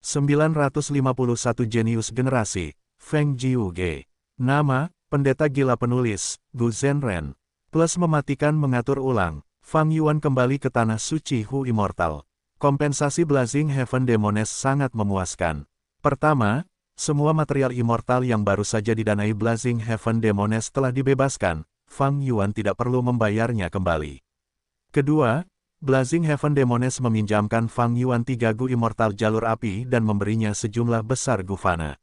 951 Jenius Generasi, Feng Jiuge. Nama, Pendeta Gila Penulis, Gu Zhenren. Plus mematikan mengatur ulang, Fang Yuan kembali ke Tanah Suci Hu Immortal. Kompensasi Blazing Heaven Demones sangat memuaskan. Pertama, semua material immortal yang baru saja didanai Blazing Heaven Demones telah dibebaskan, Fang Yuan tidak perlu membayarnya kembali. Kedua, Blazing Heaven Demones meminjamkan Fang Yuan 3 Gu Immortal Jalur Api dan memberinya sejumlah besar Gufana.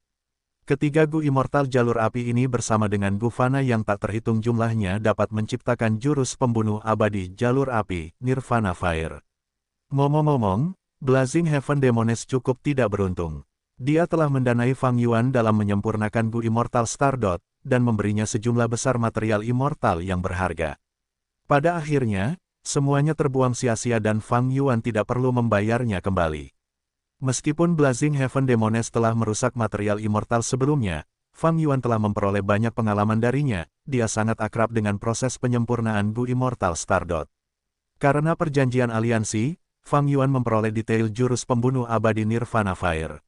Ketiga Gu Immortal Jalur Api ini bersama dengan Gufana yang tak terhitung jumlahnya dapat menciptakan jurus pembunuh abadi Jalur Api, Nirvana Fire. Ngomong-ngomong, Blazing Heaven Demones cukup tidak beruntung. Dia telah mendanai Fang Yuan dalam menyempurnakan Gu Immortal Stardot, dan memberinya sejumlah besar material immortal yang berharga. Pada akhirnya, semuanya terbuang sia-sia dan Fang Yuan tidak perlu membayarnya kembali. Meskipun Blazing Heaven Demones telah merusak material immortal sebelumnya, Fang Yuan telah memperoleh banyak pengalaman darinya, dia sangat akrab dengan proses penyempurnaan Gu Immortal Stardot. Karena perjanjian aliansi, Fang Yuan memperoleh detail jurus pembunuh abadi Nirvana Fire.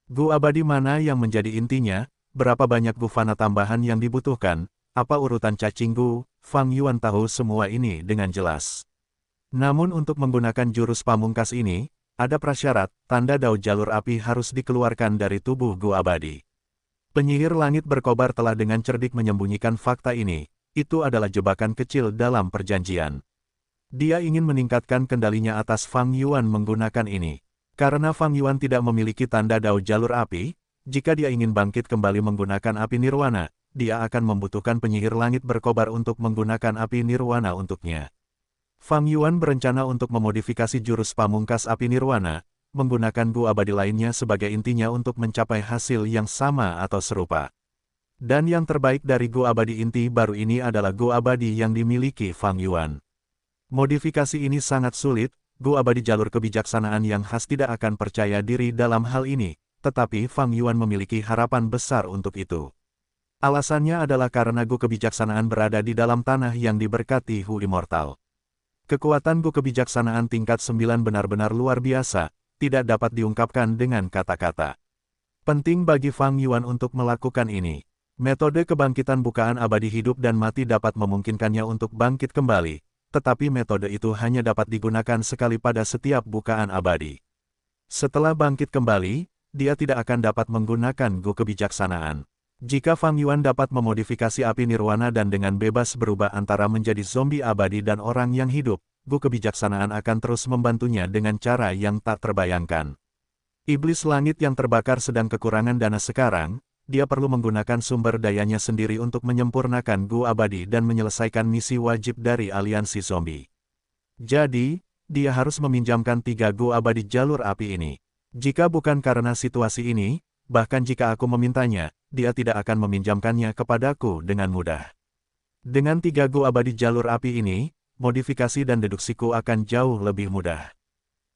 Gu abadi mana yang menjadi intinya, berapa banyak Gufana tambahan yang dibutuhkan, apa urutan cacing Gu, Fang Yuan tahu semua ini dengan jelas. Namun untuk menggunakan jurus pamungkas ini, ada prasyarat, tanda Dao Jalur Api harus dikeluarkan dari tubuh Gu abadi. Penyihir langit berkobar telah dengan cerdik menyembunyikan fakta ini, itu adalah jebakan kecil dalam perjanjian. Dia ingin meningkatkan kendalinya atas Fang Yuan menggunakan ini. Karena Fang Yuan tidak memiliki tanda Dao Jalur Api, jika dia ingin bangkit kembali menggunakan api Nirwana, dia akan membutuhkan penyihir langit berkobar untuk menggunakan api Nirwana untuknya. Fang Yuan berencana untuk memodifikasi jurus pamungkas api Nirwana, menggunakan Gu abadi lainnya sebagai intinya untuk mencapai hasil yang sama atau serupa. Dan yang terbaik dari Gu abadi inti baru ini adalah Gu abadi yang dimiliki Fang Yuan. Modifikasi ini sangat sulit, Gu abadi jalur kebijaksanaan yang khas tidak akan percaya diri dalam hal ini, tetapi Fang Yuan memiliki harapan besar untuk itu. Alasannya adalah karena Gu kebijaksanaan berada di dalam tanah yang diberkati Hu Immortal. Kekuatan Gu kebijaksanaan tingkat 9 benar-benar luar biasa, tidak dapat diungkapkan dengan kata-kata. Penting bagi Fang Yuan untuk melakukan ini. Metode kebangkitan bukaan abadi hidup dan mati dapat memungkinkannya untuk bangkit kembali, tetapi metode itu hanya dapat digunakan sekali pada setiap bukaan abadi. Setelah bangkit kembali, dia tidak akan dapat menggunakan Gu kebijaksanaan. Jika Fang Yuan dapat memodifikasi api Nirwana dan dengan bebas berubah antara menjadi zombie abadi dan orang yang hidup, Gu kebijaksanaan akan terus membantunya dengan cara yang tak terbayangkan. Iblis langit yang terbakar sedang kekurangan dana sekarang, dia perlu menggunakan sumber dayanya sendiri untuk menyempurnakan Gu abadi dan menyelesaikan misi wajib dari aliansi zombie. Jadi, dia harus meminjamkan 3 Gu abadi jalur api ini. Jika bukan karena situasi ini, bahkan jika aku memintanya, dia tidak akan meminjamkannya kepadaku dengan mudah. Dengan 3 Gu abadi jalur api ini, modifikasi dan deduksiku akan jauh lebih mudah.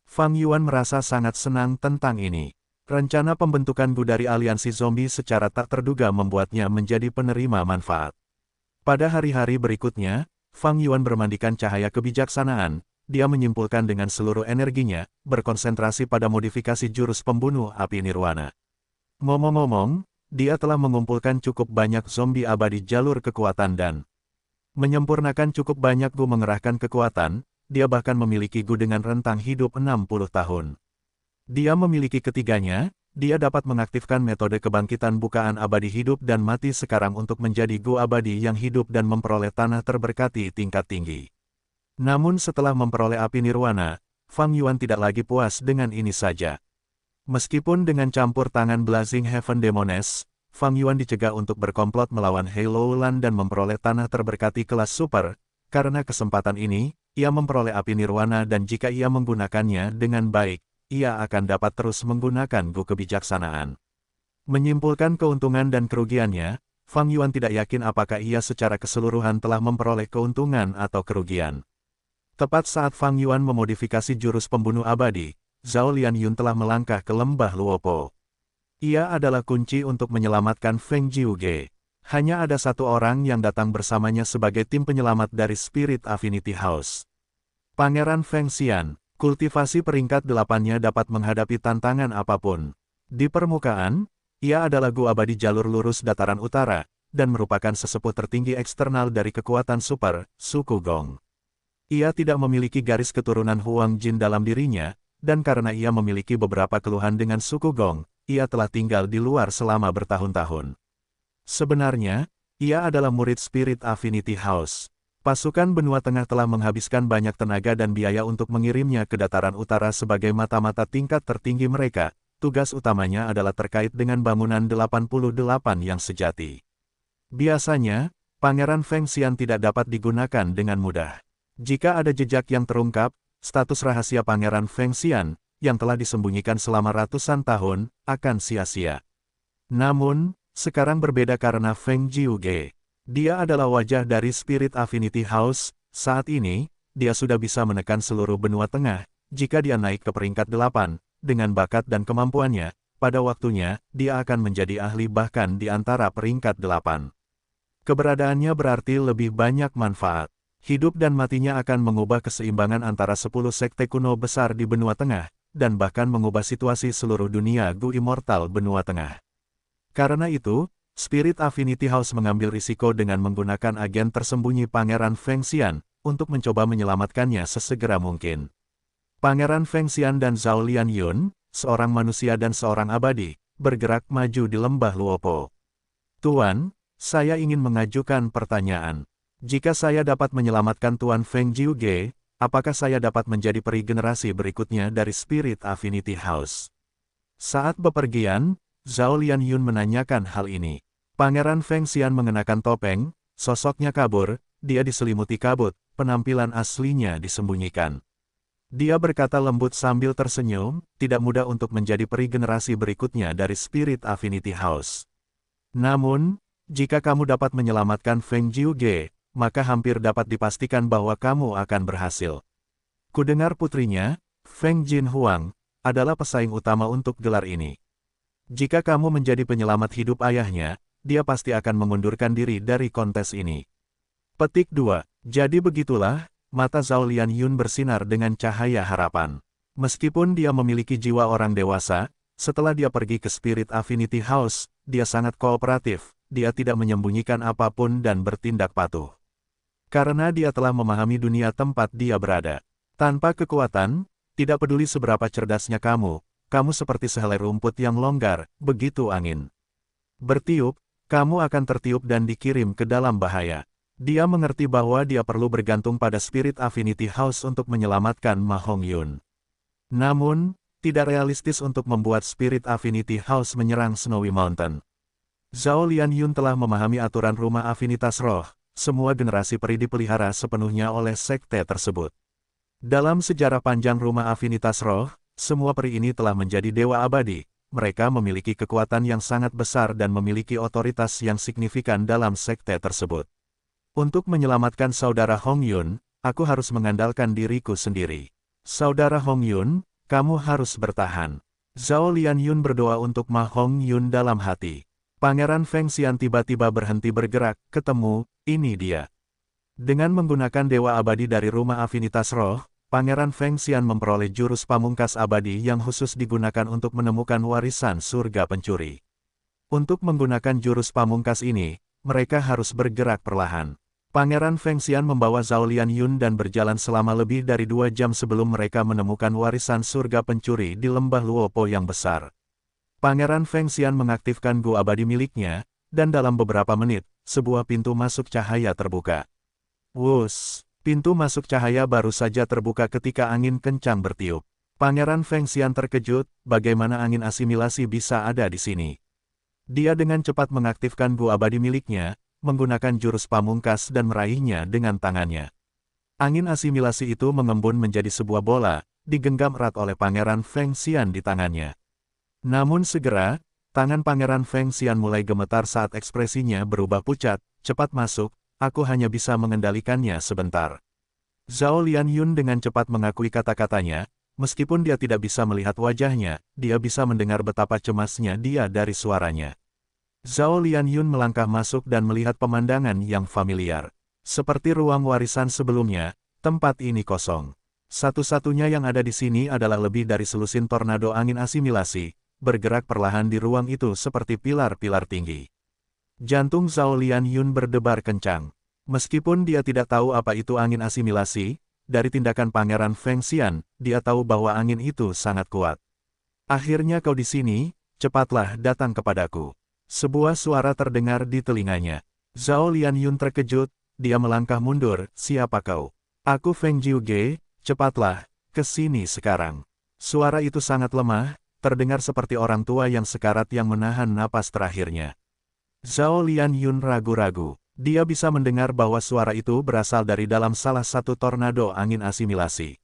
Fang Yuan merasa sangat senang tentang ini. Rencana pembentukan Gu dari aliansi zombie secara tak terduga membuatnya menjadi penerima manfaat. Pada hari-hari berikutnya, Fang Yuan bermandikan cahaya kebijaksanaan, dia menyimpulkan dengan seluruh energinya, berkonsentrasi pada modifikasi jurus pembunuh api Nirwana. Ngomong-ngomong, dia telah mengumpulkan cukup banyak zombie abadi jalur kekuatan dan menyempurnakan cukup banyak Gu mengerahkan kekuatan, dia bahkan memiliki Gu dengan rentang hidup 60 tahun. Dia memiliki ketiganya, dia dapat mengaktifkan metode kebangkitan bukaan abadi hidup dan mati sekarang untuk menjadi Gu abadi yang hidup dan memperoleh tanah terberkati tingkat tinggi. Namun setelah memperoleh api Nirwana, Fang Yuan tidak lagi puas dengan ini saja. Meskipun dengan campur tangan Blazing Heaven Demones, Fang Yuan dicegah untuk berkomplot melawan Halo Lan dan memperoleh tanah terberkati kelas super, karena kesempatan ini, ia memperoleh api Nirwana dan jika ia menggunakannya dengan baik, ia akan dapat terus menggunakan Gu kebijaksanaan. Menyimpulkan keuntungan dan kerugiannya, Fang Yuan tidak yakin apakah ia secara keseluruhan telah memperoleh keuntungan atau kerugian. Tepat saat Fang Yuan memodifikasi jurus pembunuh abadi, Zhao Lianyun telah melangkah ke lembah Luopo. Ia adalah kunci untuk menyelamatkan Feng Jiuge. Hanya ada satu orang yang datang bersamanya sebagai tim penyelamat dari Spirit Affinity House. Pangeran Feng Xian, Kultivasi peringkat 8-nya dapat menghadapi tantangan apapun. Di permukaan, ia adalah Gu abadi jalur lurus dataran utara, dan merupakan sesepuh tertinggi eksternal dari kekuatan super, suku Gong. Ia tidak memiliki garis keturunan Huang Jin dalam dirinya, dan karena ia memiliki beberapa keluhan dengan suku Gong, ia telah tinggal di luar selama bertahun-tahun. Sebenarnya, ia adalah murid Spirit Affinity House. Pasukan Benua Tengah telah menghabiskan banyak tenaga dan biaya untuk mengirimnya ke dataran utara sebagai mata-mata tingkat tertinggi mereka. Tugas utamanya adalah terkait dengan bangunan 88 yang sejati. Biasanya, Pangeran Feng Xian tidak dapat digunakan dengan mudah. Jika ada jejak yang terungkap, status rahasia Pangeran Feng Xian, yang telah disembunyikan selama ratusan tahun, akan sia-sia. Namun, sekarang berbeda karena Feng Jiuge. Dia adalah wajah dari Spirit Affinity House. Saat ini, dia sudah bisa menekan seluruh benua tengah. Jika dia naik ke peringkat 8, dengan bakat dan kemampuannya, pada waktunya, dia akan menjadi ahli bahkan di antara peringkat 8. Keberadaannya berarti lebih banyak manfaat. Hidup dan matinya akan mengubah keseimbangan antara 10 sekte kuno besar di benua tengah, dan bahkan mengubah situasi seluruh dunia Gu Immortal benua tengah. Karena itu, Spirit Affinity House mengambil risiko dengan menggunakan agen tersembunyi Pangeran Feng Xian, untuk mencoba menyelamatkannya sesegera mungkin. Pangeran Feng Xian dan Zhao Lianyun, seorang manusia dan seorang abadi, bergerak maju di lembah Luopo. Tuan, saya ingin mengajukan pertanyaan. Jika saya dapat menyelamatkan Tuan Feng Jiuge, apakah saya dapat menjadi peri generasi berikutnya dari Spirit Affinity House? Saat bepergian, Zhao Lianyun menanyakan hal ini. Pangeran Feng Xian mengenakan topeng, sosoknya kabur, dia diselimuti kabut, penampilan aslinya disembunyikan. Dia berkata lembut sambil tersenyum, tidak mudah untuk menjadi peri generasi berikutnya dari Spirit Affinity House. Namun, jika kamu dapat menyelamatkan Feng Jiuge, maka hampir dapat dipastikan bahwa kamu akan berhasil. Kudengar putrinya, Feng Jin Huang, adalah pesaing utama untuk gelar ini. Jika kamu menjadi penyelamat hidup ayahnya, dia pasti akan mengundurkan diri dari kontes ini. Petik 2. Jadi begitulah, mata Zhao Lianyun bersinar dengan cahaya harapan. Meskipun dia memiliki jiwa orang dewasa, setelah dia pergi ke Spirit Affinity House, dia sangat kooperatif, dia tidak menyembunyikan apapun dan bertindak patuh. Karena dia telah memahami dunia tempat dia berada. Tanpa kekuatan, tidak peduli seberapa cerdasnya kamu seperti sehelai rumput yang longgar, begitu angin bertiup, kamu akan tertiup dan dikirim ke dalam bahaya. Dia mengerti bahwa dia perlu bergantung pada Spirit Affinity House untuk menyelamatkan Ma Hongyun. Namun, tidak realistis untuk membuat Spirit Affinity House menyerang Snowy Mountain. Zhao Lianyun telah memahami aturan rumah afinitas roh, semua generasi peri dipelihara sepenuhnya oleh sekte tersebut. Dalam sejarah panjang rumah afinitas roh, semua peri ini telah menjadi dewa abadi. Mereka memiliki kekuatan yang sangat besar dan memiliki otoritas yang signifikan dalam sekte tersebut. Untuk menyelamatkan saudara Hongyun, aku harus mengandalkan diriku sendiri. Saudara Hongyun, kamu harus bertahan. Zhao Lianyun berdoa untuk Ma Hongyun dalam hati. Pangeran Feng Xian tiba-tiba berhenti bergerak, ketemu, ini dia. Dengan menggunakan dewa abadi dari rumah afinitas roh, Pangeran Feng Xian memperoleh jurus pamungkas abadi yang khusus digunakan untuk menemukan warisan surga pencuri. Untuk menggunakan jurus pamungkas ini, mereka harus bergerak perlahan. Pangeran Feng Xian membawa Zhao Lianyun dan berjalan selama lebih dari 2 jam sebelum mereka menemukan warisan surga pencuri di lembah Luopo yang besar. Pangeran Feng Xian mengaktifkan Gu abadi miliknya, dan dalam beberapa menit, sebuah pintu masuk cahaya terbuka. Wus! Pintu masuk cahaya baru saja terbuka ketika angin kencang bertiup. Pangeran Feng Xian terkejut, bagaimana angin asimilasi bisa ada di sini. Dia dengan cepat mengaktifkan Gu abadi miliknya, menggunakan jurus pamungkas dan meraihnya dengan tangannya. Angin asimilasi itu mengembun menjadi sebuah bola, digenggam erat oleh Pangeran Feng Xian di tangannya. Namun segera, tangan Pangeran Feng Xian mulai gemetar saat ekspresinya berubah pucat, cepat masuk. Aku hanya bisa mengendalikannya sebentar. Zhao Lianyun dengan cepat mengakui kata-katanya, meskipun dia tidak bisa melihat wajahnya, dia bisa mendengar betapa cemasnya dia dari suaranya. Zhao Lianyun melangkah masuk dan melihat pemandangan yang familiar. Seperti ruang warisan sebelumnya, tempat ini kosong. Satu-satunya yang ada di sini adalah lebih dari selusin tornado angin asimilasi, bergerak perlahan di ruang itu seperti pilar-pilar tinggi. Jantung Zhao Lianyun berdebar kencang. Meskipun dia tidak tahu apa itu angin asimilasi, dari tindakan Pangeran Feng Xian, dia tahu bahwa angin itu sangat kuat. Akhirnya kau di sini, cepatlah datang kepadaku. Sebuah suara terdengar di telinganya. Zhao Lianyun terkejut, dia melangkah mundur, siapa kau? Aku Feng Jiuge, cepatlah, ke sini sekarang. Suara itu sangat lemah, terdengar seperti orang tua yang sekarat yang menahan napas terakhirnya. Zhao Lianyun ragu-ragu. Dia bisa mendengar bahwa suara itu berasal dari dalam salah satu tornado angin asimilasi.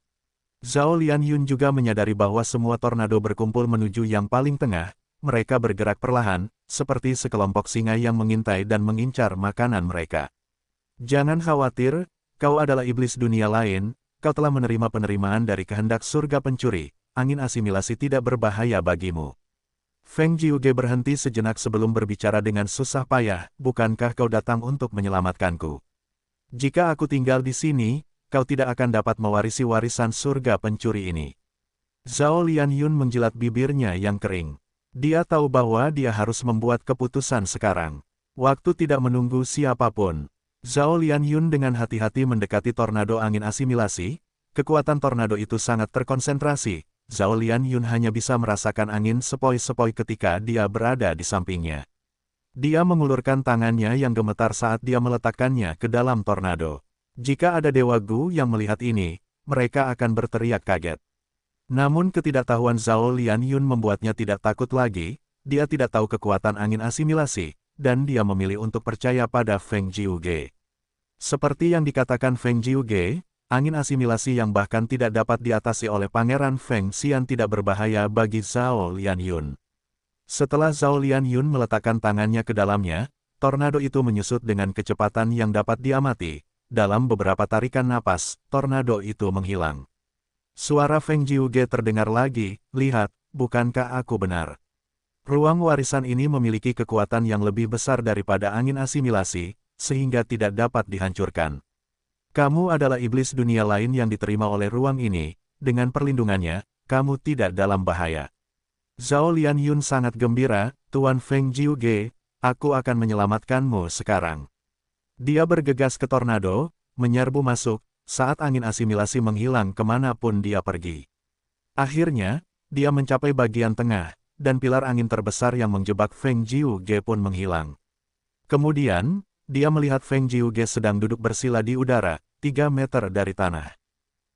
Zhao Lianyun juga menyadari bahwa semua tornado berkumpul menuju yang paling tengah, mereka bergerak perlahan, seperti sekelompok singa yang mengintai dan mengincar makanan mereka. Jangan khawatir, kau adalah iblis dunia lain, kau telah menerima penerimaan dari kehendak surga pencuri, angin asimilasi tidak berbahaya bagimu. Feng Jiuge berhenti sejenak sebelum berbicara dengan susah payah, bukankah kau datang untuk menyelamatkanku? Jika aku tinggal di sini, kau tidak akan dapat mewarisi warisan surga pencuri ini. Zhao Lianyun menjilat bibirnya yang kering. Dia tahu bahwa dia harus membuat keputusan sekarang. Waktu tidak menunggu siapapun. Zhao Lianyun dengan hati-hati mendekati tornado angin asimilasi. Kekuatan tornado itu sangat terkonsentrasi. Zhao Lianyun hanya bisa merasakan angin sepoi-sepoi ketika dia berada di sampingnya. Dia mengulurkan tangannya yang gemetar saat dia meletakkannya ke dalam tornado. Jika ada Dewa Gu yang melihat ini, mereka akan berteriak kaget. Namun ketidaktahuan Zhao Lianyun membuatnya tidak takut lagi, dia tidak tahu kekuatan angin asimilasi, dan dia memilih untuk percaya pada Feng Jiuge. Seperti yang dikatakan Feng Jiuge, angin asimilasi yang bahkan tidak dapat diatasi oleh Pangeran Feng Xian tidak berbahaya bagi Zhao Lianyun. Setelah Zhao Lianyun meletakkan tangannya ke dalamnya, tornado itu menyusut dengan kecepatan yang dapat diamati. Dalam beberapa tarikan napas, tornado itu menghilang. Suara Feng Jiuge terdengar lagi, lihat, bukankah aku benar? Ruang warisan ini memiliki kekuatan yang lebih besar daripada angin asimilasi, sehingga tidak dapat dihancurkan. Kamu adalah iblis dunia lain yang diterima oleh ruang ini, dengan perlindungannya, kamu tidak dalam bahaya. Zhao Lianyun sangat gembira, Tuan Feng Jiuge, aku akan menyelamatkanmu sekarang. Dia bergegas ke tornado, menyerbu masuk, saat angin asimilasi menghilang kemanapun dia pergi. Akhirnya, dia mencapai bagian tengah, dan pilar angin terbesar yang menjebak Feng Jiuge pun menghilang. Kemudian, dia melihat Feng Jiuge sedang duduk bersila di udara, 3 meter dari tanah.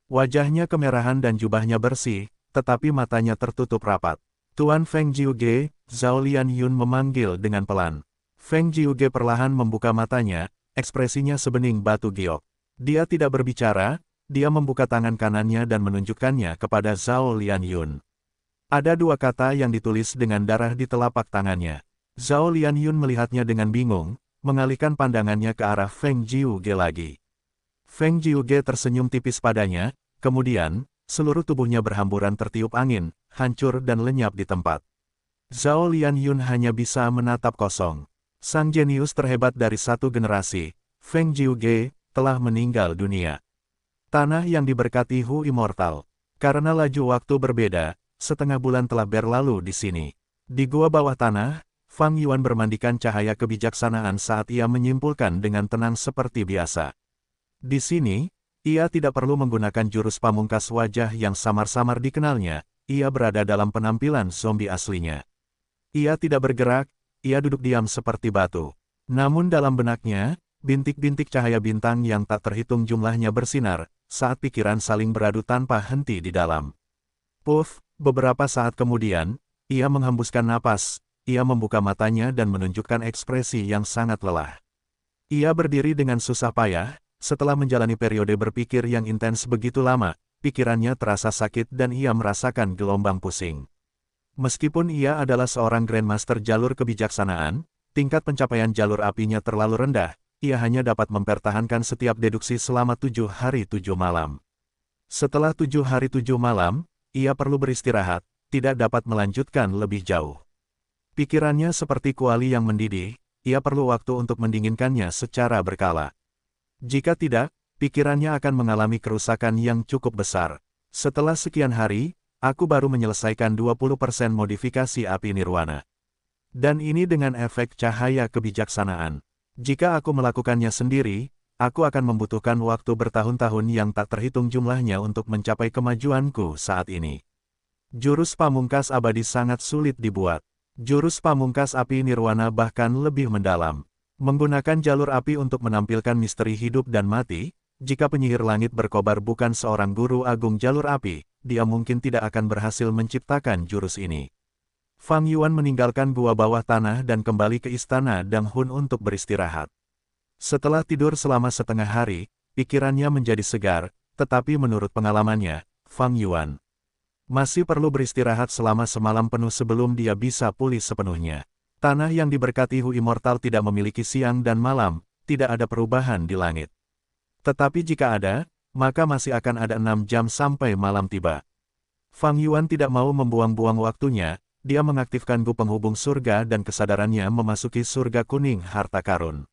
Wajahnya kemerahan dan jubahnya bersih, tetapi matanya tertutup rapat. Tuan Feng Jiuge, Zhao Lianyun memanggil dengan pelan. Feng Jiuge perlahan membuka matanya, ekspresinya sebening batu giok. Dia tidak berbicara, dia membuka tangan kanannya dan menunjukkannya kepada Zhao Lianyun. Ada 2 kata yang ditulis dengan darah di telapak tangannya. Zhao Lianyun melihatnya dengan bingung, mengalihkan pandangannya ke arah Feng Jiuge lagi. Feng Jiuge tersenyum tipis padanya, kemudian, seluruh tubuhnya berhamburan tertiup angin, hancur dan lenyap di tempat. Zhao Lianyun hanya bisa menatap kosong. Sang jenius terhebat dari satu generasi, Feng Jiuge, telah meninggal dunia. Tanah yang diberkati Hu Immortal. Karena laju waktu berbeda, setengah bulan telah berlalu di sini. Di gua bawah tanah, Fang Yuan bermandikan cahaya kebijaksanaan saat ia menyimpulkan dengan tenang seperti biasa. Di sini, ia tidak perlu menggunakan jurus pamungkas wajah yang samar-samar dikenalnya, ia berada dalam penampilan zombie aslinya. Ia tidak bergerak, ia duduk diam seperti batu. Namun dalam benaknya, bintik-bintik cahaya bintang yang tak terhitung jumlahnya bersinar, saat pikiran saling beradu tanpa henti di dalam. Puff, beberapa saat kemudian, ia menghembuskan napas, ia membuka matanya dan menunjukkan ekspresi yang sangat lelah. Ia berdiri dengan susah payah. Setelah menjalani periode berpikir yang intens begitu lama, pikirannya terasa sakit dan ia merasakan gelombang pusing. Meskipun ia adalah seorang Grandmaster jalur kebijaksanaan, tingkat pencapaian jalur apinya terlalu rendah, ia hanya dapat mempertahankan setiap deduksi selama 7 hari 7 malam. Setelah 7 hari 7 malam, ia perlu beristirahat, tidak dapat melanjutkan lebih jauh. Pikirannya seperti kuali yang mendidih, ia perlu waktu untuk mendinginkannya secara berkala. Jika tidak, pikirannya akan mengalami kerusakan yang cukup besar. Setelah sekian hari, aku baru menyelesaikan 20% modifikasi api nirwana. Dan ini dengan efek cahaya kebijaksanaan. Jika aku melakukannya sendiri, aku akan membutuhkan waktu bertahun-tahun yang tak terhitung jumlahnya untuk mencapai kemajuanku saat ini. Jurus pamungkas abadi sangat sulit dibuat. Jurus pamungkas api nirwana bahkan lebih mendalam. Menggunakan jalur api untuk menampilkan misteri hidup dan mati, jika penyihir langit berkobar bukan seorang guru agung jalur api, dia mungkin tidak akan berhasil menciptakan jurus ini. Fang Yuan meninggalkan gua bawah tanah dan kembali ke istana Dang Hun untuk beristirahat. Setelah tidur selama setengah hari, pikirannya menjadi segar, tetapi menurut pengalamannya, Fang Yuan masih perlu beristirahat selama semalam penuh sebelum dia bisa pulih sepenuhnya. Tanah yang diberkati Hu Immortal tidak memiliki siang dan malam, tidak ada perubahan di langit. Tetapi jika ada, maka masih akan ada 6 jam sampai malam tiba. Fang Yuan tidak mau membuang-buang waktunya. Dia mengaktifkan gu penghubung surga dan kesadarannya memasuki surga kuning harta karun.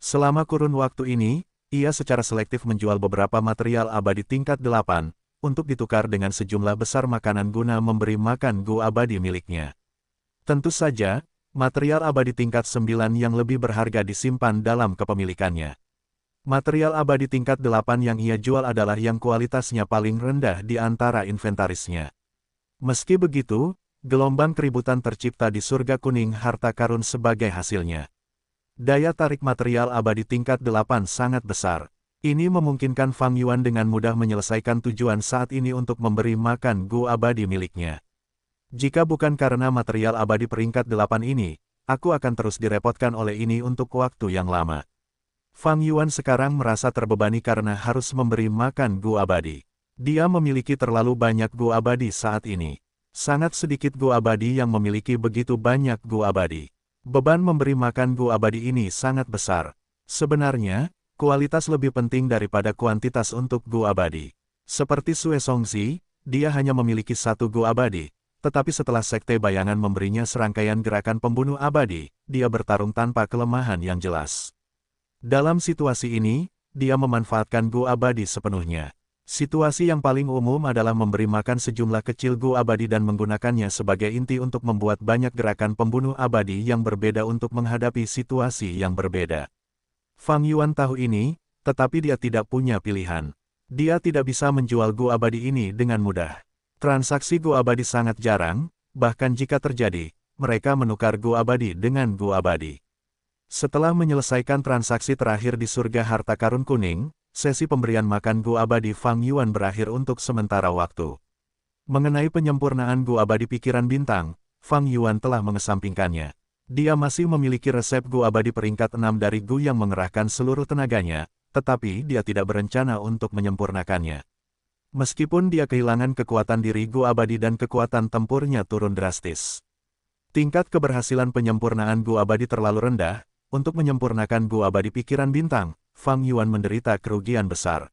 Selama kurun waktu ini, ia secara selektif menjual beberapa material abadi tingkat 8, untuk ditukar dengan sejumlah besar makanan guna memberi makan gu abadi miliknya. Tentu saja, material abadi tingkat 9 yang lebih berharga disimpan dalam kepemilikannya. Material abadi tingkat 8 yang ia jual adalah yang kualitasnya paling rendah di antara inventarisnya. Meski begitu, gelombang keributan tercipta di surga kuning harta karun sebagai hasilnya. Daya tarik material abadi tingkat 8 sangat besar. Ini memungkinkan Fang Yuan dengan mudah menyelesaikan tujuan saat ini untuk memberi makan gu abadi miliknya. Jika bukan karena material abadi peringkat 8 ini, aku akan terus direpotkan oleh ini untuk waktu yang lama. Fang Yuan sekarang merasa terbebani karena harus memberi makan gu abadi. Dia memiliki terlalu banyak gu abadi saat ini. Sangat sedikit gu abadi yang memiliki begitu banyak gu abadi. Beban memberi makan gu abadi ini sangat besar. Sebenarnya, kualitas lebih penting daripada kuantitas untuk gu abadi. Seperti Sue Songzi, dia hanya memiliki 1 gu abadi, tetapi setelah Sekte Bayangan memberinya serangkaian gerakan pembunuh abadi, dia bertarung tanpa kelemahan yang jelas. Dalam situasi ini, dia memanfaatkan gu abadi sepenuhnya. Situasi yang paling umum adalah memberi makan sejumlah kecil gu abadi dan menggunakannya sebagai inti untuk membuat banyak gerakan pembunuh abadi yang berbeda untuk menghadapi situasi yang berbeda. Fang Yuan tahu ini, tetapi dia tidak punya pilihan. Dia tidak bisa menjual gu abadi ini dengan mudah. Transaksi gu abadi sangat jarang, bahkan jika terjadi, mereka menukar gu abadi dengan gu abadi. Setelah menyelesaikan transaksi terakhir di surga harta karun kuning, sesi pemberian makan gu abadi Fang Yuan berakhir untuk sementara waktu. Mengenai penyempurnaan gu abadi pikiran bintang, Fang Yuan telah mengesampingkannya. Dia masih memiliki resep gu abadi peringkat 6 dari gu yang mengerahkan seluruh tenaganya, tetapi dia tidak berencana untuk menyempurnakannya. Meskipun dia kehilangan kekuatan diri gu abadi dan kekuatan tempurnya turun drastis. Tingkat keberhasilan penyempurnaan gu abadi terlalu rendah, untuk menyempurnakan gu abadi pikiran bintang. Fang Yuan menderita kerugian besar.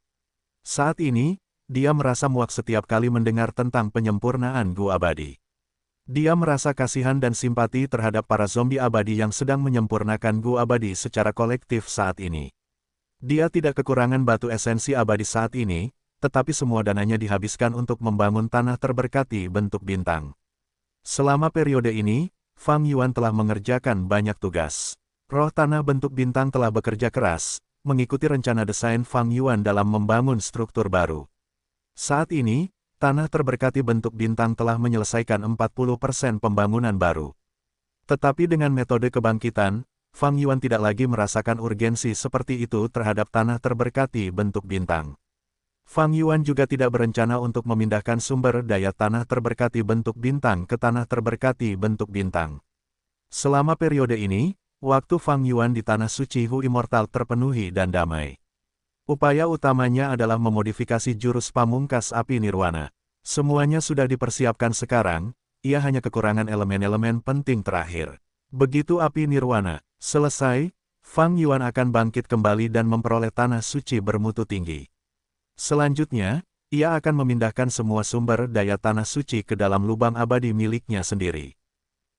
Saat ini, dia merasa muak setiap kali mendengar tentang penyempurnaan gu abadi. Dia merasa kasihan dan simpati terhadap para zombie abadi yang sedang menyempurnakan gu abadi secara kolektif saat ini. Dia tidak kekurangan batu esensi abadi saat ini, tetapi semua dananya dihabiskan untuk membangun tanah terberkati bentuk bintang. Selama periode ini, Fang Yuan telah mengerjakan banyak tugas. Roh tanah bentuk bintang telah bekerja keras, mengikuti rencana desain Fang Yuan dalam membangun struktur baru. Saat ini, tanah terberkati bentuk bintang telah menyelesaikan 40% pembangunan baru. Tetapi dengan metode kebangkitan, Fang Yuan tidak lagi merasakan urgensi seperti itu terhadap tanah terberkati bentuk bintang. Fang Yuan juga tidak berencana untuk memindahkan sumber daya tanah terberkati bentuk bintang ke tanah terberkati bentuk bintang. Selama periode ini, waktu Fang Yuan di Tanah Suci Hu Immortal terpenuhi dan damai. Upaya utamanya adalah memodifikasi jurus pamungkas api nirwana. Semuanya sudah dipersiapkan sekarang, ia hanya kekurangan elemen-elemen penting terakhir. Begitu api nirwana selesai, Fang Yuan akan bangkit kembali dan memperoleh tanah suci bermutu tinggi. Selanjutnya, ia akan memindahkan semua sumber daya tanah suci ke dalam lubang abadi miliknya sendiri.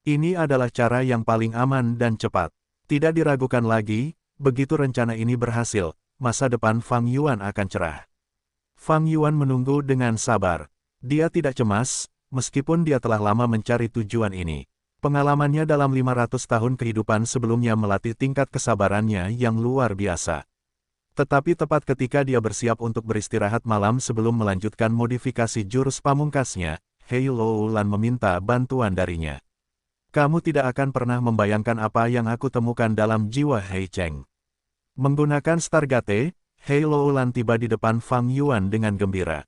Ini adalah cara yang paling aman dan cepat. Tidak diragukan lagi, begitu rencana ini berhasil, masa depan Fang Yuan akan cerah. Fang Yuan menunggu dengan sabar. Dia tidak cemas, meskipun dia telah lama mencari tujuan ini. Pengalamannya dalam 500 tahun kehidupan sebelumnya melatih tingkat kesabarannya yang luar biasa. Tetapi tepat ketika dia bersiap untuk beristirahat malam sebelum melanjutkan modifikasi jurus pamungkasnya, Hei Loulan meminta bantuan darinya. Kamu tidak akan pernah membayangkan apa yang aku temukan dalam jiwa Hei Cheng. Menggunakan Stargate, Hei Loulan tiba di depan Fang Yuan dengan gembira.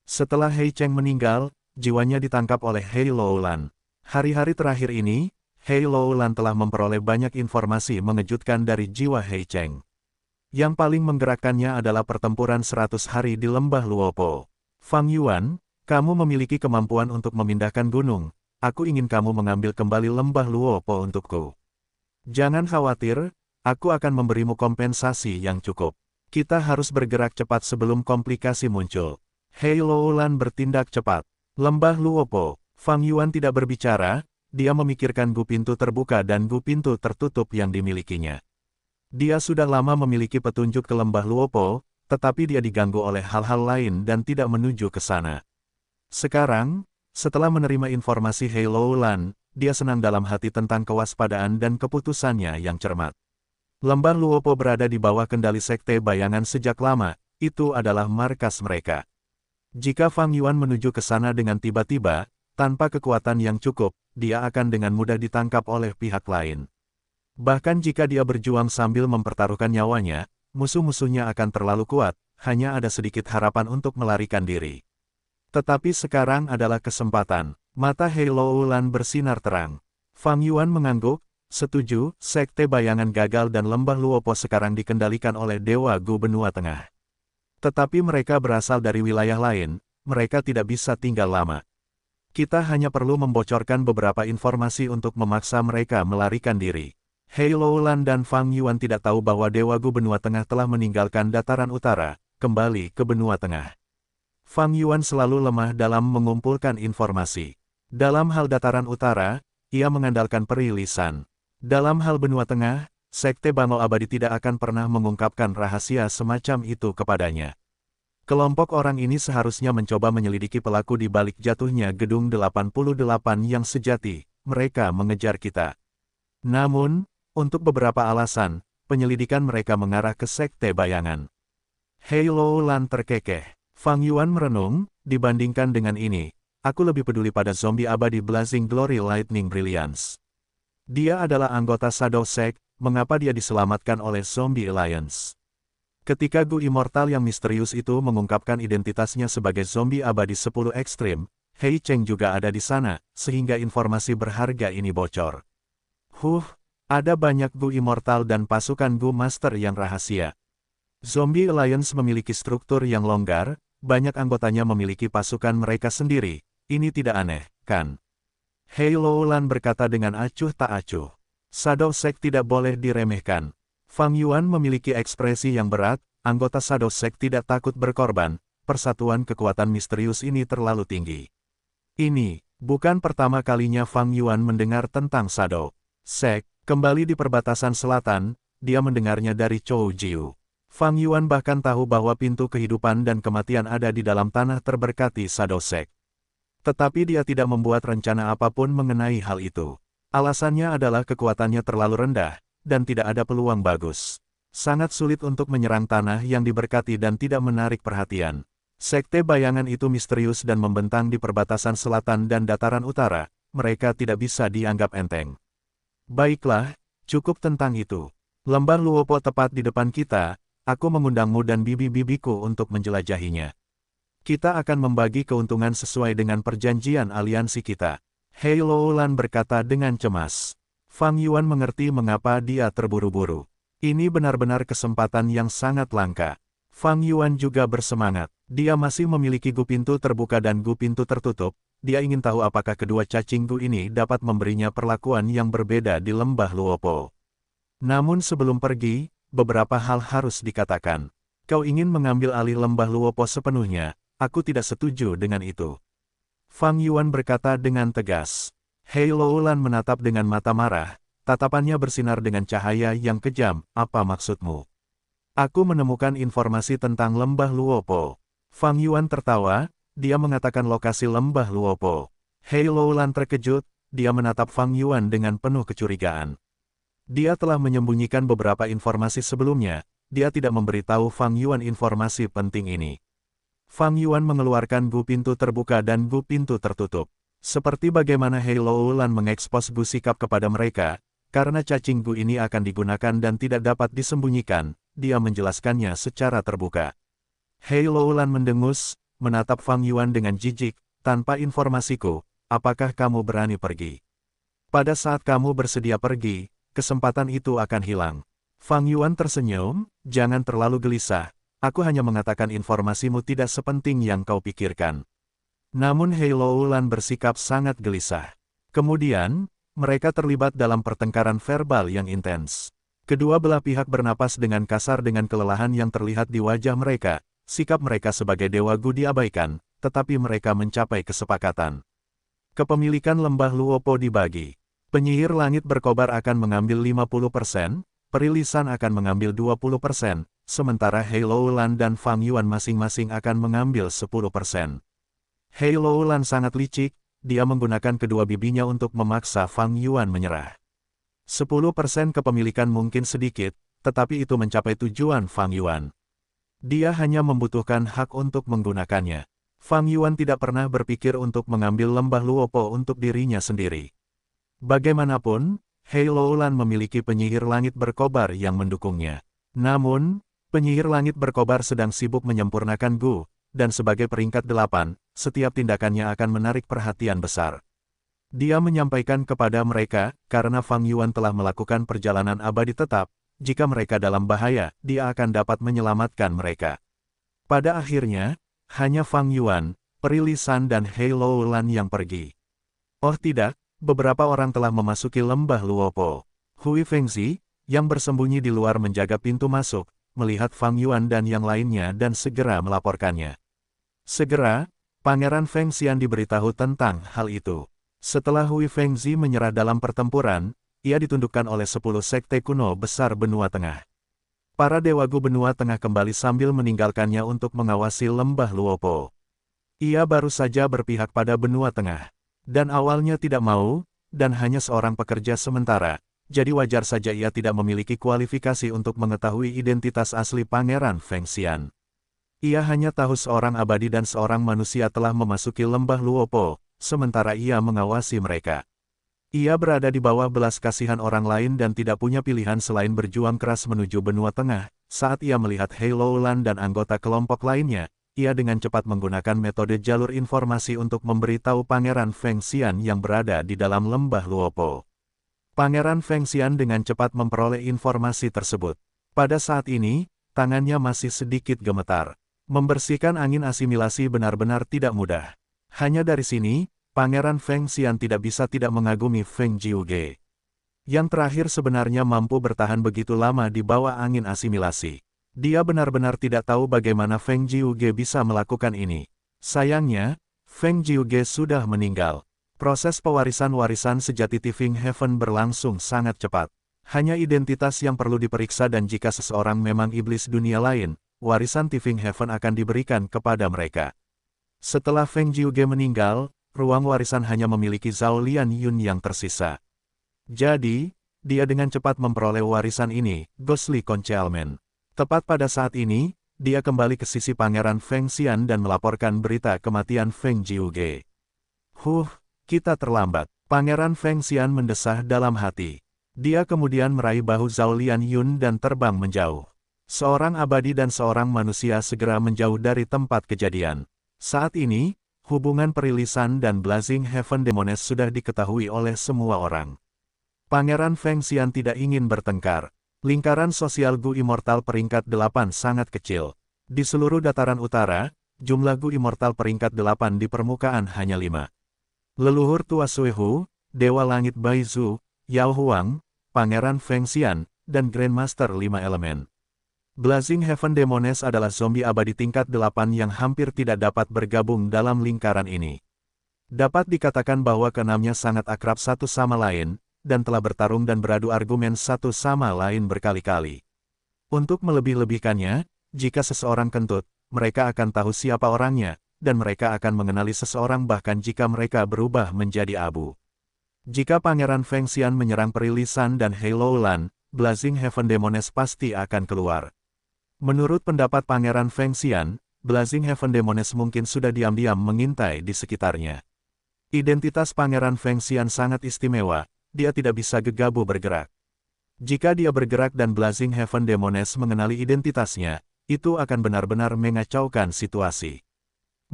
Setelah Hei Cheng meninggal, jiwanya ditangkap oleh Hei Loulan. Hari-hari terakhir ini, Hei Loulan telah memperoleh banyak informasi mengejutkan dari jiwa Hei Cheng. Yang paling menggerakkannya adalah pertempuran 100 hari di lembah Luopo. Fang Yuan, kamu memiliki kemampuan untuk memindahkan gunung. Aku ingin kamu mengambil kembali lembah Luopo untukku. Jangan khawatir, aku akan memberimu kompensasi yang cukup. Kita harus bergerak cepat sebelum komplikasi muncul. Hei Loulan bertindak cepat. Lembah Luopo. Fang Yuan tidak berbicara, dia memikirkan gu pintu terbuka dan gu pintu tertutup yang dimilikinya. Dia sudah lama memiliki petunjuk ke lembah Luopo, tetapi dia diganggu oleh hal-hal lain dan tidak menuju ke sana. Sekarang, setelah menerima informasi Hei Loulan, dia senang dalam hati tentang kewaspadaan dan keputusannya yang cermat. Lembah Luopo berada di bawah kendali Sekte Bayangan sejak lama, itu adalah markas mereka. Jika Fang Yuan menuju ke sana dengan tiba-tiba, tanpa kekuatan yang cukup, dia akan dengan mudah ditangkap oleh pihak lain. Bahkan jika dia berjuang sambil mempertaruhkan nyawanya, musuh-musuhnya akan terlalu kuat, hanya ada sedikit harapan untuk melarikan diri. Tetapi sekarang adalah kesempatan. Mata Hei Loulan bersinar terang. Fang Yuan mengangguk, setuju, Sekte Bayangan gagal dan lembah Luopo sekarang dikendalikan oleh Dewa Gu Benua Tengah. Tetapi mereka berasal dari wilayah lain, mereka tidak bisa tinggal lama. Kita hanya perlu membocorkan beberapa informasi untuk memaksa mereka melarikan diri. Hei Loulan dan Fang Yuan tidak tahu bahwa Dewa Gu Benua Tengah telah meninggalkan dataran utara, kembali ke Benua Tengah. Fang Yuan selalu lemah dalam mengumpulkan informasi. Dalam hal dataran utara, ia mengandalkan peri lisan. Dalam hal Benua Tengah, Sekte Bangau Abadi tidak akan pernah mengungkapkan rahasia semacam itu kepadanya. Kelompok orang ini seharusnya mencoba menyelidiki pelaku di balik jatuhnya Gedung 88 yang sejati, mereka mengejar kita. Namun, untuk beberapa alasan, penyelidikan mereka mengarah ke Sekte Bayangan. Hei Loulan terkekeh. Fang Yuan merenung, dibandingkan dengan ini, aku lebih peduli pada zombie abadi Blazing Glory Lightning Brilliance. Dia adalah anggota Shadow Sect, mengapa dia diselamatkan oleh Zombie Alliance? Ketika Gu Immortal yang misterius itu mengungkapkan identitasnya sebagai zombie abadi 10 ekstrim, Hei Cheng juga ada di sana, sehingga informasi berharga ini bocor. Ada banyak Gu Immortal dan pasukan Gu Master yang rahasia. Zombie Alliance memiliki struktur yang longgar, banyak anggotanya memiliki pasukan mereka sendiri, ini tidak aneh, kan? Hei Loulan berkata dengan acuh tak acuh. Shadow Sect tidak boleh diremehkan. Fang Yuan memiliki ekspresi yang berat, anggota Shadow Sect tidak takut berkorban, persatuan kekuatan misterius ini terlalu tinggi. Ini, bukan pertama kalinya Fang Yuan mendengar tentang Shadow Sect, kembali di perbatasan selatan, dia mendengarnya dari Chou Jiu. Fang Yuan bahkan tahu bahwa pintu kehidupan dan kematian ada di dalam tanah terberkati Shadow Sect. Tetapi dia tidak membuat rencana apapun mengenai hal itu. Alasannya adalah kekuatannya terlalu rendah, dan tidak ada peluang bagus. Sangat sulit untuk menyerang tanah yang diberkati dan tidak menarik perhatian. Sekte Bayangan itu misterius dan membentang di perbatasan selatan dan dataran utara, mereka tidak bisa dianggap enteng. Baiklah, cukup tentang itu. Lembah Luopo tepat di depan kita, aku mengundangmu dan bibi-bibiku untuk menjelajahinya. Kita akan membagi keuntungan sesuai dengan perjanjian aliansi kita. Hei Loulan berkata dengan cemas. Fang Yuan mengerti mengapa dia terburu-buru. Ini benar-benar kesempatan yang sangat langka. Fang Yuan juga bersemangat. Dia masih memiliki gu pintu terbuka dan gu pintu tertutup. Dia ingin tahu apakah kedua cacing gu ini dapat memberinya perlakuan yang berbeda di lembah Luopo. Namun sebelum pergi, beberapa hal harus dikatakan. Kau ingin mengambil alih lembah Luopo sepenuhnya, aku tidak setuju dengan itu. Fang Yuan berkata dengan tegas. Hei Loulan menatap dengan mata marah, tatapannya bersinar dengan cahaya yang kejam, apa maksudmu? Aku menemukan informasi tentang lembah Luopo. Fang Yuan tertawa, dia mengatakan lokasi lembah Luopo. Hei Loulan terkejut, dia menatap Fang Yuan dengan penuh kecurigaan. Dia telah menyembunyikan beberapa informasi sebelumnya, dia tidak memberitahu Fang Yuan informasi penting ini. Fang Yuan mengeluarkan gu pintu terbuka dan gu pintu tertutup. Seperti bagaimana Hei Loulan mengekspos gu sikap kepada mereka, karena cacing gu ini akan digunakan dan tidak dapat disembunyikan, dia menjelaskannya secara terbuka. Hei Loulan mendengus, menatap Fang Yuan dengan jijik, tanpa informasiku, apakah kamu berani pergi? Pada saat kamu bersedia pergi, kesempatan itu akan hilang. Fang Yuan tersenyum, jangan terlalu gelisah, aku hanya mengatakan informasimu tidak sepenting yang kau pikirkan. Namun Hei Loulan bersikap sangat gelisah. Kemudian, mereka terlibat dalam pertengkaran verbal yang intens. Kedua belah pihak bernapas dengan kasar dengan kelelahan yang terlihat di wajah mereka, sikap mereka sebagai dewa gu diabaikan, tetapi mereka mencapai kesepakatan. Kepemilikan lembah Luopo dibagi. Penyihir langit berkobar akan mengambil 50%, perilisan akan mengambil 20%, sementara Hei Loulan dan Fang Yuan masing-masing akan mengambil 10%. Hei Loulan sangat licik, dia menggunakan kedua bibinya untuk memaksa Fang Yuan menyerah. 10% kepemilikan mungkin sedikit, tetapi itu mencapai tujuan Fang Yuan. Dia hanya membutuhkan hak untuk menggunakannya. Fang Yuan tidak pernah berpikir untuk mengambil lembah Luopo untuk dirinya sendiri. Bagaimanapun, Hei Loulan memiliki penyihir langit berkobar yang mendukungnya. Namun, penyihir langit berkobar sedang sibuk menyempurnakan gu, dan sebagai peringkat 8, setiap tindakannya akan menarik perhatian besar. Dia menyampaikan kepada mereka, karena Fang Yuan telah melakukan perjalanan abadi tetap, jika mereka dalam bahaya, dia akan dapat menyelamatkan mereka. Pada akhirnya, hanya Fang Yuan, Perilisan dan Hei Loulan yang pergi. Oh tidak, beberapa orang telah memasuki lembah Luopo. Hui Fengzi, yang bersembunyi di luar menjaga pintu masuk, melihat Fang Yuan dan yang lainnya dan segera melaporkannya. Segera, Pangeran Feng Xian diberitahu tentang hal itu. Setelah Hui Fengzi menyerah dalam pertempuran, ia ditundukkan oleh 10 sekte kuno besar benua tengah. Para dewa gu benua tengah kembali sambil meninggalkannya untuk mengawasi lembah Luopo. Ia baru saja berpihak pada benua tengah. Dan awalnya tidak mau, dan hanya seorang pekerja sementara, jadi wajar saja ia tidak memiliki kualifikasi untuk mengetahui identitas asli Pangeran Feng Xian. Ia hanya tahu seorang abadi dan seorang manusia telah memasuki lembah Luopo, sementara ia mengawasi mereka. Ia berada di bawah belas kasihan orang lain dan tidak punya pilihan selain berjuang keras menuju benua tengah. Saat ia melihat Hei Loulan dan anggota kelompok lainnya, ia dengan cepat menggunakan metode jalur informasi untuk memberitahu Pangeran Feng Xian yang berada di dalam lembah Luopo. Pangeran Feng Xian dengan cepat memperoleh informasi tersebut. Pada saat ini, tangannya masih sedikit gemetar. Membersihkan angin asimilasi benar-benar tidak mudah. Hanya dari sini, Pangeran Feng Xian tidak bisa tidak mengagumi Feng Jiuge. Yang terakhir sebenarnya mampu bertahan begitu lama di bawah angin asimilasi. Dia benar-benar tidak tahu bagaimana Feng Jiuge bisa melakukan ini. Sayangnya, Feng Jiuge sudah meninggal. Proses pewarisan-warisan sejati Tifeng Heaven berlangsung sangat cepat. Hanya identitas yang perlu diperiksa dan jika seseorang memang iblis dunia lain, warisan Tifeng Heaven akan diberikan kepada mereka. Setelah Feng Jiuge meninggal, ruang warisan hanya memiliki Zhao Lian Yun yang tersisa. Jadi, dia dengan cepat memperoleh warisan ini, Ghostly Concealment. Tepat pada saat ini, dia kembali ke sisi Pangeran Feng Xian dan melaporkan berita kematian Feng Jiuge. Kita terlambat. Pangeran Feng Xian mendesah dalam hati. Dia kemudian meraih bahu Zhao Lian Yun dan terbang menjauh. Seorang abadi dan seorang manusia segera menjauh dari tempat kejadian. Saat ini, hubungan Perilisan dan Blazing Heaven Demones sudah diketahui oleh semua orang. Pangeran Feng Xian tidak ingin bertengkar. Lingkaran sosial Gu Immortal peringkat 8 sangat kecil. Di seluruh dataran utara, jumlah Gu Immortal peringkat 8 di permukaan hanya 5. Leluhur tua Suehu, Dewa Langit Baizu, Yao Huang, Pangeran Feng Xian, dan Grandmaster 5 Elemen. Blazing Heaven Demones adalah zombie abadi tingkat 8 yang hampir tidak dapat bergabung dalam lingkaran ini. Dapat dikatakan bahwa keenamnya sangat akrab satu sama lain, dan telah bertarung dan beradu argumen satu sama lain berkali-kali. Untuk melebih-lebihkannya, jika seseorang kentut, mereka akan tahu siapa orangnya, dan mereka akan mengenali seseorang bahkan jika mereka berubah menjadi abu. Jika Pangeran Feng Xian menyerang Peri Lisan dan Hei Loulan, Blazing Heaven Demones pasti akan keluar. Menurut pendapat Pangeran Feng Xian, Blazing Heaven Demones mungkin sudah diam-diam mengintai di sekitarnya. Identitas Pangeran Feng Xian sangat istimewa, dia tidak bisa gegabah bergerak. Jika dia bergerak dan Blazing Heaven Demones mengenali identitasnya, itu akan benar-benar mengacaukan situasi.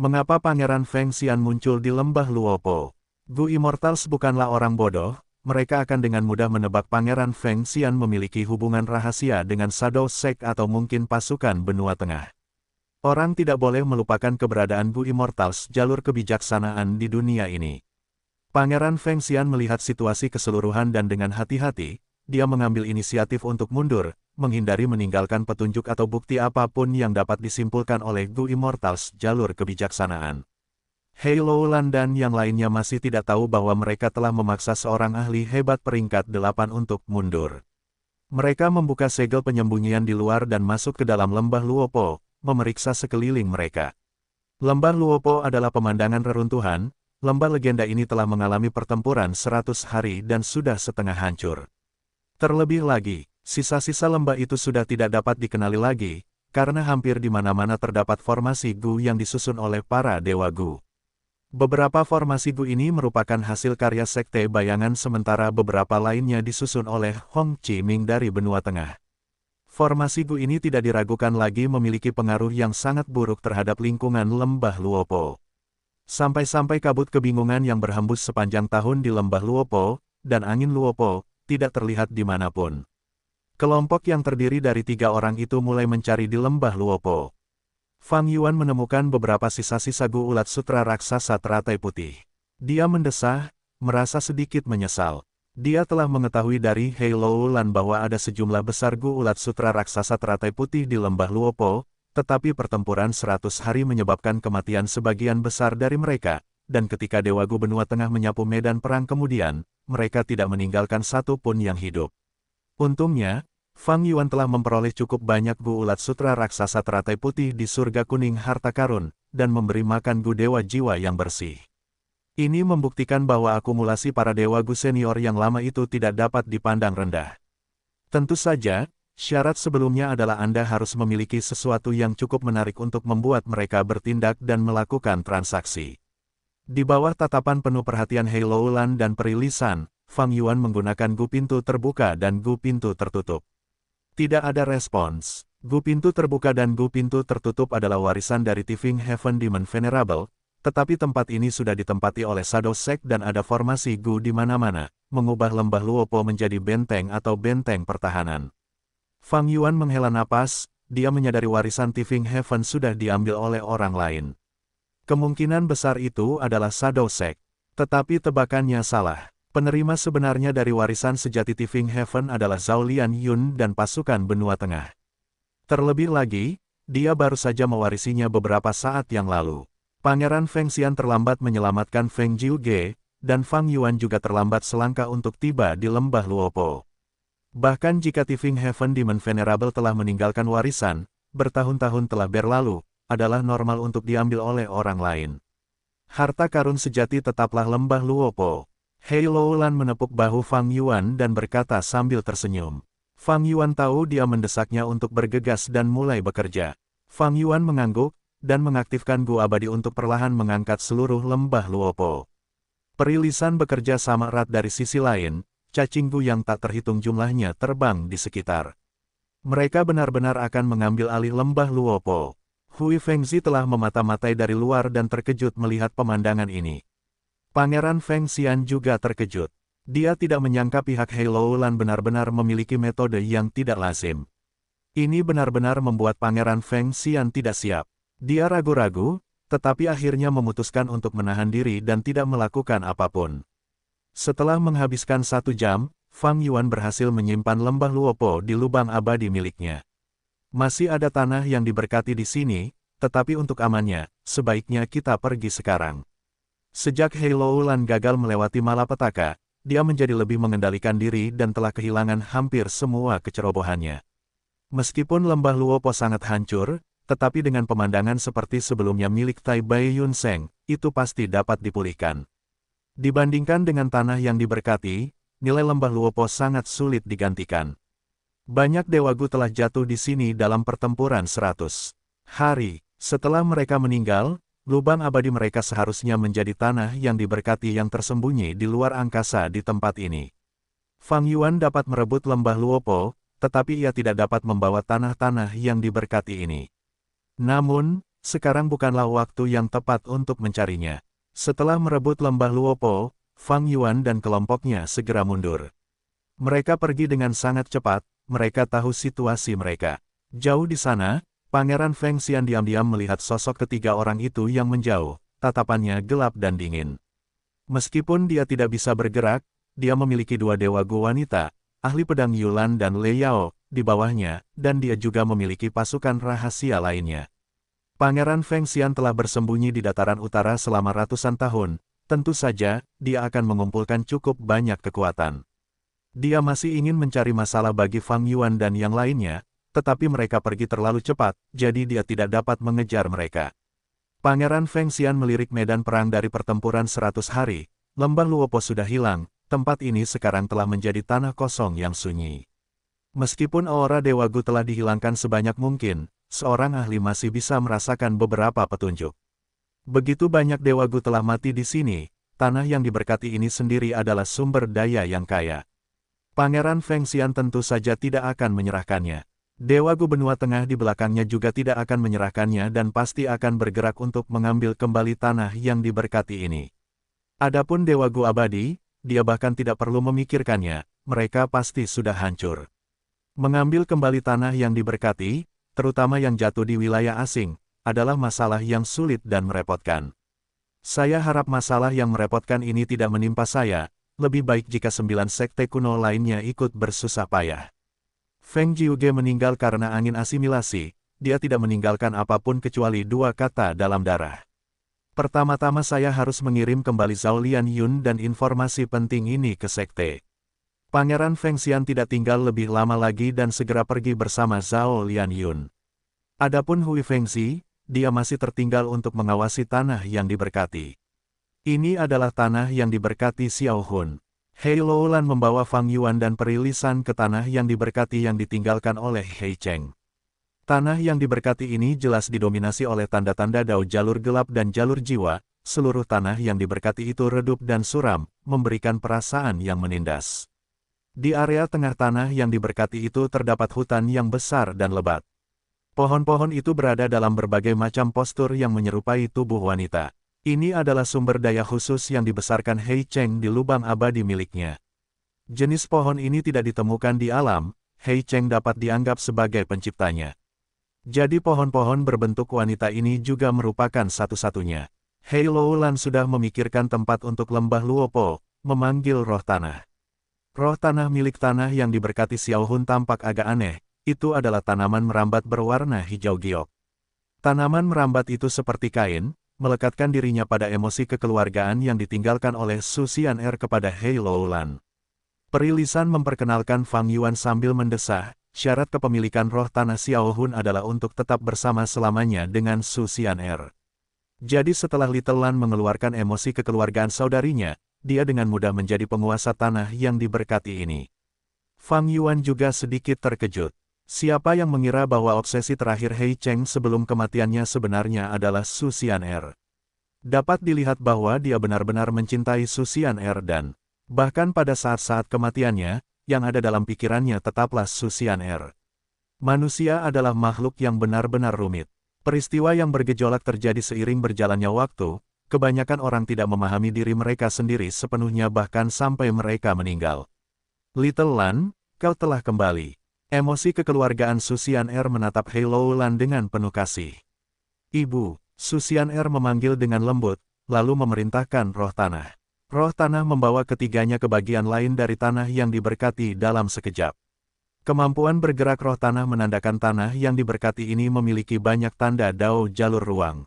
Mengapa Pangeran Feng Xian muncul di lembah Luopo? Gu Immortals bukanlah orang bodoh, mereka akan dengan mudah menebak Pangeran Feng Xian memiliki hubungan rahasia dengan Shadow Sect atau mungkin pasukan benua tengah. Orang tidak boleh melupakan keberadaan Gu Immortals, jalur kebijaksanaan di dunia ini. Pangeran Feng Xian melihat situasi keseluruhan dan dengan hati-hati, dia mengambil inisiatif untuk mundur, menghindari meninggalkan petunjuk atau bukti apapun yang dapat disimpulkan oleh Gu Immortals, jalur kebijaksanaan. Hei Loulan dan yang lainnya masih tidak tahu bahwa mereka telah memaksa seorang ahli hebat peringkat 8 untuk mundur. Mereka membuka segel penyembunyian di luar dan masuk ke dalam lembah Luopo, memeriksa sekeliling mereka. Lembah Luopo adalah pemandangan reruntuhan, lembah legenda ini telah mengalami pertempuran 100 hari dan sudah setengah hancur. Terlebih lagi, sisa-sisa lembah itu sudah tidak dapat dikenali lagi, karena hampir di mana-mana terdapat formasi Gu yang disusun oleh para dewa Gu. Beberapa formasi Gu ini merupakan hasil karya Sekte Bayangan sementara beberapa lainnya disusun oleh Hong Chi Ming dari benua tengah. Formasi Gu ini tidak diragukan lagi memiliki pengaruh yang sangat buruk terhadap lingkungan lembah Luopo. Sampai-sampai kabut kebingungan yang berhembus sepanjang tahun di lembah Luopo, dan angin Luopo, tidak terlihat dimanapun. Kelompok yang terdiri dari 3 orang itu mulai mencari di lembah Luopo. Fang Yuan menemukan beberapa sisa-sisa Gu ulat sutra raksasa teratai putih. Dia mendesah, merasa sedikit menyesal. Dia telah mengetahui dari Hei Loulan bahwa ada sejumlah besar Gu ulat sutra raksasa teratai putih di lembah Luopo, tetapi pertempuran 100 hari menyebabkan kematian sebagian besar dari mereka, dan ketika Dewa Gu benua tengah menyapu medan perang kemudian, mereka tidak meninggalkan satu pun yang hidup. Untungnya, Fang Yuan telah memperoleh cukup banyak Gu ulat sutra raksasa teratai putih di surga kuning harta karun, dan memberi makan Gu dewa jiwa yang bersih. Ini membuktikan bahwa akumulasi para dewa Gu senior yang lama itu tidak dapat dipandang rendah. Tentu saja, syarat sebelumnya adalah Anda harus memiliki sesuatu yang cukup menarik untuk membuat mereka bertindak dan melakukan transaksi. Di bawah tatapan penuh perhatian Hei Loulan dan Peri Lisan, Fang Yuan menggunakan Gu pintu terbuka dan Gu pintu tertutup. Tidak ada respons. Gu pintu terbuka dan Gu pintu tertutup adalah warisan dari Tifing Heaven Demon Venerable, tetapi tempat ini sudah ditempati oleh Shadow Sect dan ada formasi Gu di mana-mana, mengubah lembah Luopo menjadi benteng atau benteng pertahanan. Fang Yuan menghela napas, dia menyadari warisan Tifing Heaven sudah diambil oleh orang lain. Kemungkinan besar itu adalah Shadow Sect. Tetapi tebakannya salah. Penerima sebenarnya dari warisan sejati Tifing Heaven adalah Zhao Lian Yun dan pasukan benua tengah. Terlebih lagi, dia baru saja mewarisinya beberapa saat yang lalu. Pangeran Feng Xian terlambat menyelamatkan Feng Jiuge, dan Fang Yuan juga terlambat selangkah untuk tiba di lembah Luopo. Bahkan jika Tifing Heaven Demon Venerable telah meninggalkan warisan, bertahun-tahun telah berlalu, adalah normal untuk diambil oleh orang lain. Harta karun sejati tetaplah lembah Luopo. Hei Loulan menepuk bahu Fang Yuan dan berkata sambil tersenyum. Fang Yuan tahu dia mendesaknya untuk bergegas dan mulai bekerja. Fang Yuan mengangguk, dan mengaktifkan Gu abadi untuk perlahan mengangkat seluruh lembah Luopo. Peri Lisan bekerja sama erat dari sisi lain, cacing Gu yang tak terhitung jumlahnya terbang di sekitar. Mereka benar-benar akan mengambil alih lembah Luopo. Hui Fengzi telah memata-matai dari luar dan terkejut melihat pemandangan ini. Pangeran Feng Xian juga terkejut. Dia tidak menyangka pihak Hei Loulan benar-benar memiliki metode yang tidak lazim. Ini benar-benar membuat Pangeran Feng Xian tidak siap. Dia ragu-ragu, tetapi akhirnya memutuskan untuk menahan diri dan tidak melakukan apapun. Setelah menghabiskan 1 jam, Fang Yuan berhasil menyimpan lembah Luopo di lubang abadi miliknya. Masih ada tanah yang diberkati di sini, tetapi untuk amannya, sebaiknya kita pergi sekarang. Sejak Hei Loulan gagal melewati malapetaka, dia menjadi lebih mengendalikan diri dan telah kehilangan hampir semua kecerobohannya. Meskipun lembah Luopo sangat hancur, tetapi dengan pemandangan seperti sebelumnya milik Tai Bai Yun Seng, itu pasti dapat dipulihkan. Dibandingkan dengan tanah yang diberkati, nilai lembah Luopo sangat sulit digantikan. Banyak dewagu telah jatuh di sini dalam pertempuran 100 hari. Setelah mereka meninggal, lubang abadi mereka seharusnya menjadi tanah yang diberkati yang tersembunyi di luar angkasa di tempat ini. Fang Yuan dapat merebut lembah Luopo, tetapi ia tidak dapat membawa tanah-tanah yang diberkati ini. Namun, sekarang bukanlah waktu yang tepat untuk mencarinya. Setelah merebut lembah Luopo, Fang Yuan dan kelompoknya segera mundur. Mereka pergi dengan sangat cepat, mereka tahu situasi mereka. Jauh di sana, Pangeran Feng Xian diam-diam melihat sosok ketiga orang itu yang menjauh, tatapannya gelap dan dingin. Meskipun dia tidak bisa bergerak, dia memiliki dua dewagu wanita, ahli pedang Yulan dan Lei Yao, di bawahnya, dan dia juga memiliki pasukan rahasia lainnya. Pangeran Feng Xian telah bersembunyi di dataran utara selama ratusan tahun, tentu saja, dia akan mengumpulkan cukup banyak kekuatan. Dia masih ingin mencari masalah bagi Fang Yuan dan yang lainnya, tetapi mereka pergi terlalu cepat, jadi dia tidak dapat mengejar mereka. Pangeran Feng Xian melirik medan perang dari pertempuran 100 hari, lembah Luopo sudah hilang, tempat ini sekarang telah menjadi tanah kosong yang sunyi. Meskipun aura dewagu telah dihilangkan sebanyak mungkin, seorang ahli masih bisa merasakan beberapa petunjuk. Begitu banyak dewagu telah mati di sini, tanah yang diberkati ini sendiri adalah sumber daya yang kaya. Pangeran Feng Xian tentu saja tidak akan menyerahkannya. Dewagu benua tengah di belakangnya juga tidak akan menyerahkannya dan pasti akan bergerak untuk mengambil kembali tanah yang diberkati ini. Adapun dewagu abadi, dia bahkan tidak perlu memikirkannya, mereka pasti sudah hancur. Mengambil kembali tanah yang diberkati, terutama yang jatuh di wilayah asing, adalah masalah yang sulit dan merepotkan. Saya harap masalah yang merepotkan ini tidak menimpa saya, lebih baik jika 9 sekte kuno lainnya ikut bersusah payah. Feng Jiuge meninggal karena angin asimilasi, dia tidak meninggalkan apapun kecuali dua kata dalam darah. Pertama-tama saya harus mengirim kembali Zhao Lian Yun dan informasi penting ini ke sekte. Pangeran Feng Xian tidak tinggal lebih lama lagi dan segera pergi bersama Zhao Lian Yun. Adapun Hui Fengxi, dia masih tertinggal untuk mengawasi tanah yang diberkati. Ini adalah tanah yang diberkati Xiao Hun. Hei Loulan membawa Fang Yuan dan Perilisan ke tanah yang diberkati yang ditinggalkan oleh Hei Cheng. Tanah yang diberkati ini jelas didominasi oleh tanda-tanda dao jalur gelap dan jalur jiwa, seluruh tanah yang diberkati itu redup dan suram, memberikan perasaan yang menindas. Di area tengah tanah yang diberkati itu terdapat hutan yang besar dan lebat. Pohon-pohon itu berada dalam berbagai macam postur yang menyerupai tubuh wanita. Ini adalah sumber daya khusus yang dibesarkan Hei Cheng di lubang abadi miliknya. Jenis pohon ini tidak ditemukan di alam, Hei Cheng dapat dianggap sebagai penciptanya. Jadi pohon-pohon berbentuk wanita ini juga merupakan satu-satunya. Hei Loulan sudah memikirkan tempat untuk lembah Luopo, memanggil roh tanah. Roh tanah milik tanah yang diberkati Xiao Hun tampak agak aneh, itu adalah tanaman merambat berwarna hijau giok. Tanaman merambat itu seperti kain, melekatkan dirinya pada emosi kekeluargaan yang ditinggalkan oleh Su Xian'er kepada Hei Loulan. Perilisan memperkenalkan Fang Yuan sambil mendesah, syarat kepemilikan roh tanah Xiao Hun adalah untuk tetap bersama selamanya dengan Su Xian'er. Jadi setelah Little Lan mengeluarkan emosi kekeluargaan saudarinya, dia dengan mudah menjadi penguasa tanah yang diberkati ini. Fang Yuan juga sedikit terkejut. Siapa yang mengira bahwa obsesi terakhir Hei Cheng sebelum kematiannya sebenarnya adalah Su Xian'er. Dapat dilihat bahwa dia benar-benar mencintai Su Xian'er dan, bahkan pada saat-saat kematiannya, yang ada dalam pikirannya tetaplah Su Xian'er. Manusia adalah makhluk yang benar-benar rumit. Peristiwa yang bergejolak terjadi seiring berjalannya waktu, kebanyakan orang tidak memahami diri mereka sendiri sepenuhnya bahkan sampai mereka meninggal. Little Lan, kau telah kembali. Emosi kekeluargaan Su Xian'er menatap Hei Loulan dengan penuh kasih. Ibu, Su Xian'er memanggil dengan lembut, lalu memerintahkan roh tanah. Roh tanah membawa ketiganya ke bagian lain dari tanah yang diberkati dalam sekejap. Kemampuan bergerak roh tanah menandakan tanah yang diberkati ini memiliki banyak tanda dao jalur ruang.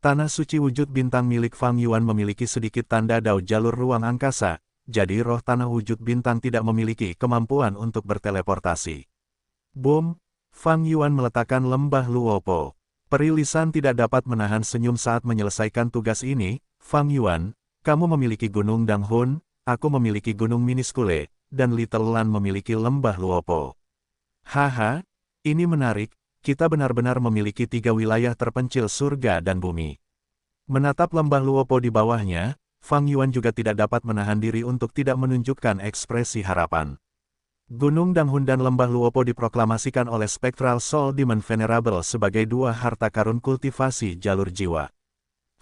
Tanah suci wujud bintang milik Fang Yuan memiliki sedikit tanda dao jalur ruang angkasa, jadi roh tanah wujud bintang tidak memiliki kemampuan untuk berteleportasi. Boom! Fang Yuan meletakkan lembah Luopo. Peri lisan tidak dapat menahan senyum saat menyelesaikan tugas ini. Fang Yuan, kamu memiliki Gunung Danghun, aku memiliki Gunung Miniskule, dan Little Lan memiliki lembah Luopo. Haha, ini menarik, kita benar-benar memiliki 3 wilayah terpencil surga dan bumi. Menatap lembah Luopo di bawahnya, Fang Yuan juga tidak dapat menahan diri untuk tidak menunjukkan ekspresi harapan. Gunung Danghun dan lembah Luopo diproklamasikan oleh Spectral Soul Demon Venerable sebagai 2 harta karun kultivasi jalur jiwa.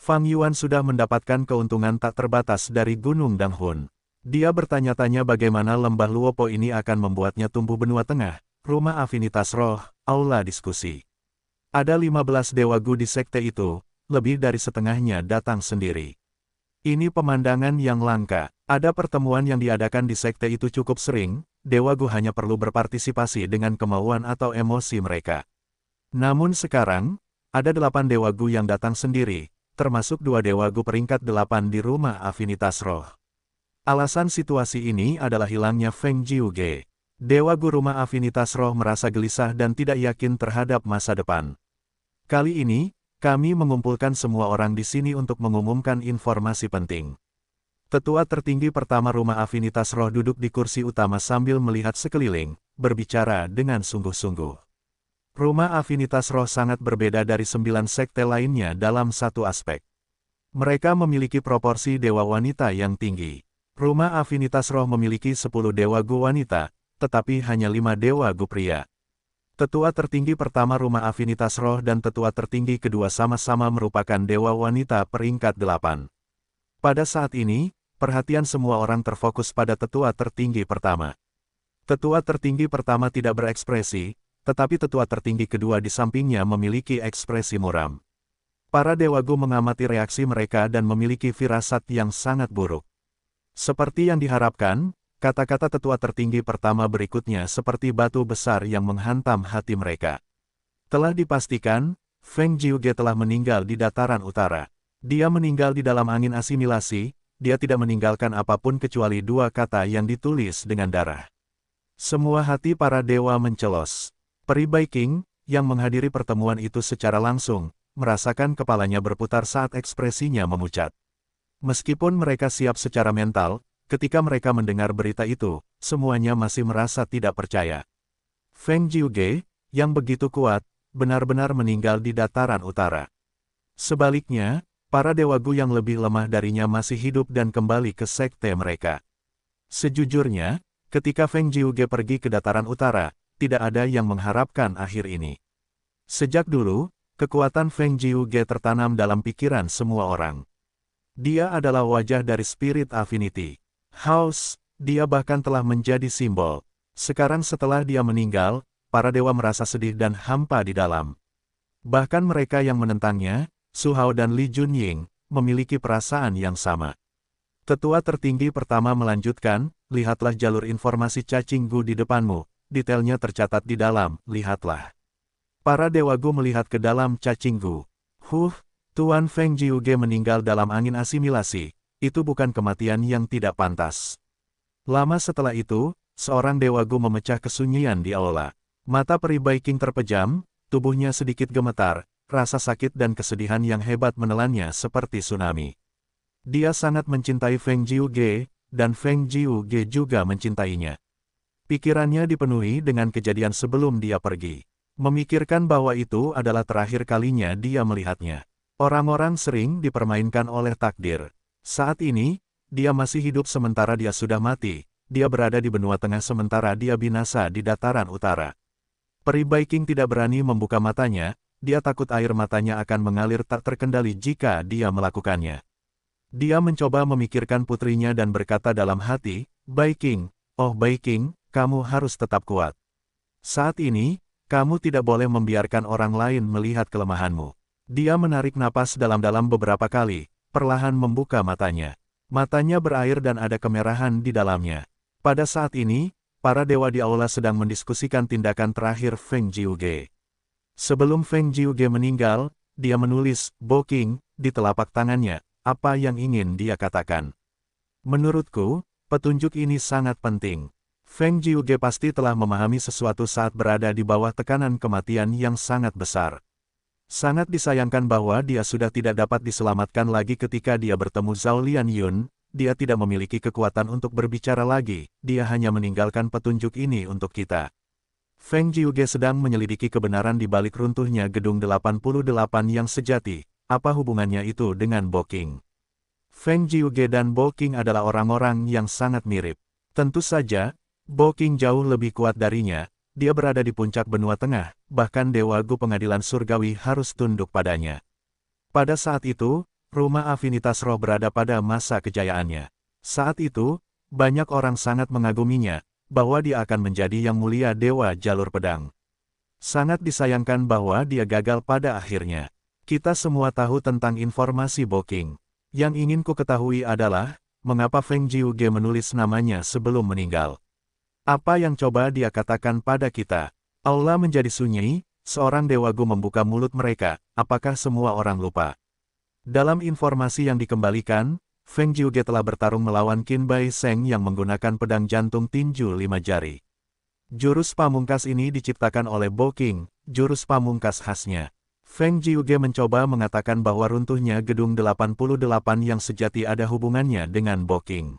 Fang Yuan sudah mendapatkan keuntungan tak terbatas dari Gunung Danghun. Dia bertanya-tanya bagaimana lembah Luopo ini akan membuatnya tumbuh benua tengah, rumah afinitas roh, aula diskusi. Ada 15 dewa Gu di sekte itu, lebih dari setengahnya datang sendiri. Ini pemandangan yang langka. Ada pertemuan yang diadakan di sekte itu cukup sering, Dewa Gu hanya perlu berpartisipasi dengan kemauan atau emosi mereka. Namun sekarang, ada 8 Dewa Gu yang datang sendiri, termasuk 2 Dewa Gu peringkat 8 di rumah afinitas roh. Alasan situasi ini adalah hilangnya Feng Jiuge. Dewa Gu rumah afinitas roh merasa gelisah dan tidak yakin terhadap masa depan. Kali ini, kami mengumpulkan semua orang di sini untuk mengumumkan informasi penting. Tetua tertinggi pertama rumah afinitas roh duduk di kursi utama sambil melihat sekeliling, berbicara dengan sungguh-sungguh. Rumah afinitas roh sangat berbeda dari 9 sekte lainnya dalam satu aspek. Mereka memiliki proporsi dewa wanita yang tinggi. Rumah afinitas roh memiliki 10 dewa Gu wanita, tetapi hanya 5 dewa Gu pria. Tetua tertinggi pertama rumah afinitas roh dan tetua tertinggi kedua sama-sama merupakan dewa wanita peringkat 8. Pada saat ini, perhatian semua orang terfokus pada tetua tertinggi pertama. Tetua tertinggi pertama tidak berekspresi, tetapi tetua tertinggi kedua di sampingnya memiliki ekspresi muram. Para dewa Gu mengamati reaksi mereka dan memiliki firasat yang sangat buruk. Seperti yang diharapkan, kata-kata tetua tertinggi pertama berikutnya seperti batu besar yang menghantam hati mereka. Telah dipastikan, Feng Jiuge telah meninggal di dataran utara. Dia meninggal di dalam angin asimilasi, dia tidak meninggalkan apapun kecuali 2 kata yang ditulis dengan darah. Semua hati para dewa mencelos. Peri Baiking, yang menghadiri pertemuan itu secara langsung, merasakan kepalanya berputar saat ekspresinya memucat. Meskipun mereka siap secara mental, ketika mereka mendengar berita itu, semuanya masih merasa tidak percaya. Feng Jiuge, yang begitu kuat, benar-benar meninggal di dataran utara. Sebaliknya, para dewa Gu yang lebih lemah darinya masih hidup dan kembali ke sekte mereka. Sejujurnya, ketika Feng Jiuge pergi ke dataran utara, tidak ada yang mengharapkan akhir ini. Sejak dulu, kekuatan Feng Jiuge tertanam dalam pikiran semua orang. Dia adalah wajah dari Spirit Affinity House, dia bahkan telah menjadi simbol. Sekarang setelah dia meninggal, para dewa merasa sedih dan hampa di dalam. Bahkan mereka yang menentangnya, Su Hao dan Li Junying, memiliki perasaan yang sama. Tetua tertinggi pertama melanjutkan, lihatlah jalur informasi cacing Gu di depanmu, detailnya tercatat di dalam, lihatlah. Para dewa Gu melihat ke dalam cacing Gu. Tuan Feng Jiuge meninggal dalam angin asimilasi, itu bukan kematian yang tidak pantas. Lama setelah itu, seorang dewa Gu memecah kesunyian di aula. Mata Peri Baiking terpejam, tubuhnya sedikit gemetar, rasa sakit dan kesedihan yang hebat menelannya seperti tsunami. Dia sangat mencintai Feng Jiuge, dan Feng Jiuge juga mencintainya. Pikirannya dipenuhi dengan kejadian sebelum dia pergi. Memikirkan bahwa itu adalah terakhir kalinya dia melihatnya. Orang-orang sering dipermainkan oleh takdir. Saat ini, dia masih hidup sementara dia sudah mati. Dia berada di benua tengah sementara dia binasa di dataran utara. Peri Baiking tidak berani membuka matanya. Dia takut air matanya akan mengalir tak terkendali jika dia melakukannya. Dia mencoba memikirkan putrinya dan berkata dalam hati, Baiking, oh Baiking, kamu harus tetap kuat. Saat ini, kamu tidak boleh membiarkan orang lain melihat kelemahanmu. Dia menarik napas dalam-dalam beberapa kali, perlahan membuka matanya. Matanya berair dan ada kemerahan di dalamnya. Pada saat ini, para dewa di aula sedang mendiskusikan tindakan terakhir Feng Jiuge. Sebelum Feng Jiuge meninggal, dia menulis, Boking, di telapak tangannya, apa yang ingin dia katakan. Menurutku, petunjuk ini sangat penting. Feng Jiuge pasti telah memahami sesuatu saat berada di bawah tekanan kematian yang sangat besar. Sangat disayangkan bahwa dia sudah tidak dapat diselamatkan lagi ketika dia bertemu Zhao Lianyun. Dia tidak memiliki kekuatan untuk berbicara lagi, dia hanya meninggalkan petunjuk ini untuk kita. Feng Jiuge sedang menyelidiki kebenaran di balik runtuhnya Gedung 88 yang sejati. Apa hubungannya itu dengan Bo King? Feng Jiuge dan Bo King adalah orang-orang yang sangat mirip. Tentu saja, Bo King jauh lebih kuat darinya, dia berada di puncak benua tengah, bahkan Dewa Gu Pengadilan Surgawi harus tunduk padanya. Pada saat itu, Rumah Afinitas Roh berada pada masa kejayaannya. Saat itu, banyak orang sangat mengaguminya, bahwa dia akan menjadi yang mulia Dewa Jalur Pedang. Sangat disayangkan bahwa dia gagal pada akhirnya. Kita semua tahu tentang informasi Bo King. Yang ingin ku ketahui adalah, mengapa Feng Jiuge menulis namanya sebelum meninggal. Apa yang coba dia katakan pada kita? Aula menjadi sunyi, seorang Dewa Gu membuka mulut mereka, apakah semua orang lupa? Dalam informasi yang dikembalikan, Feng Jiuge telah bertarung melawan Qin Bai Sheng yang menggunakan pedang jantung tinju 5 jari. Jurus pamungkas ini diciptakan oleh Bo King, jurus pamungkas khasnya. Feng Jiuge mencoba mengatakan bahwa runtuhnya Gedung 88 yang sejati ada hubungannya dengan Bo King.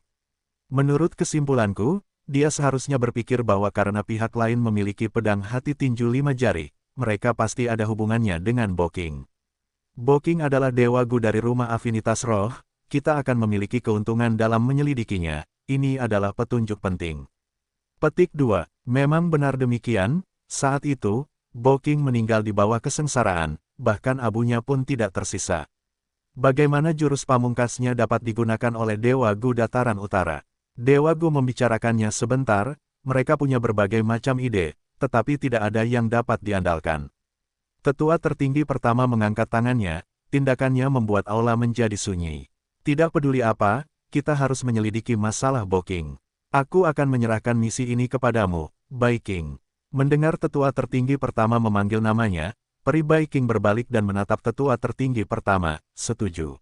Menurut kesimpulanku, dia seharusnya berpikir bahwa karena pihak lain memiliki pedang hati tinju 5 jari, mereka pasti ada hubungannya dengan Bo King. Bo King adalah Dewa Gu dari Rumah Afinitas Roh, kita akan memiliki keuntungan dalam menyelidikinya, ini adalah petunjuk penting. Petik 2, memang benar demikian, saat itu, Bo King meninggal di bawah kesengsaraan, bahkan abunya pun tidak tersisa. Bagaimana jurus pamungkasnya dapat digunakan oleh Dewa Gu Dataran Utara? Dewa Gu membicarakannya sebentar, mereka punya berbagai macam ide, tetapi tidak ada yang dapat diandalkan. Tetua tertinggi pertama mengangkat tangannya, tindakannya membuat aula menjadi sunyi. Tidak peduli apa, kita harus menyelidiki masalah Bo King. Aku akan menyerahkan misi ini kepadamu, Bai King. Mendengar tetua tertinggi pertama memanggil namanya, peri Bai King berbalik dan menatap tetua tertinggi pertama, setuju.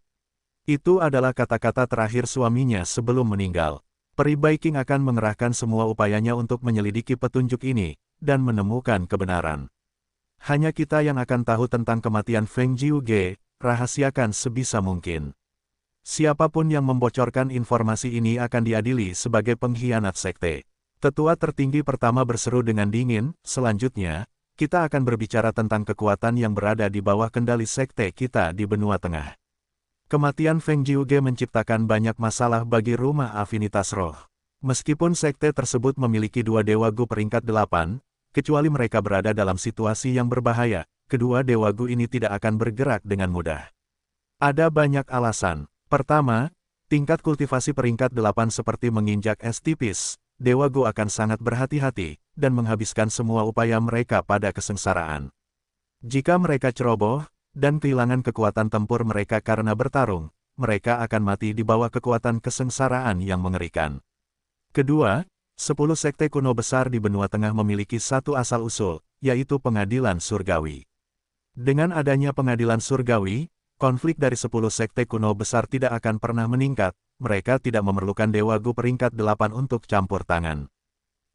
Itu adalah kata-kata terakhir suaminya sebelum meninggal. Peri Bai King akan mengerahkan semua upayanya untuk menyelidiki petunjuk ini, dan menemukan kebenaran. Hanya kita yang akan tahu tentang kematian Feng Jiuge, rahasiakan sebisa mungkin. Siapapun yang membocorkan informasi ini akan diadili sebagai pengkhianat sekte. Tetua tertinggi pertama berseru dengan dingin, selanjutnya, kita akan berbicara tentang kekuatan yang berada di bawah kendali sekte kita di benua tengah. Kematian Feng Jiuge menciptakan banyak masalah bagi Rumah Afinitas Roh. Meskipun sekte tersebut memiliki 2 Dewa Gu peringkat 8, kecuali mereka berada dalam situasi yang berbahaya, kedua Dewa Gu ini tidak akan bergerak dengan mudah. Ada banyak alasan. Pertama, tingkat kultivasi peringkat 8 seperti menginjak es tipis, Dewa Gu akan sangat berhati-hati, dan menghabiskan semua upaya mereka pada kesengsaraan. Jika mereka ceroboh, dan kehilangan kekuatan tempur mereka karena bertarung, mereka akan mati di bawah kekuatan kesengsaraan yang mengerikan. Kedua, 10 sekte kuno besar di benua tengah memiliki satu asal-usul, yaitu pengadilan surgawi. Dengan adanya pengadilan surgawi, konflik dari 10 sekte kuno besar tidak akan pernah meningkat, mereka tidak memerlukan Dewa Gu peringkat 8 untuk campur tangan.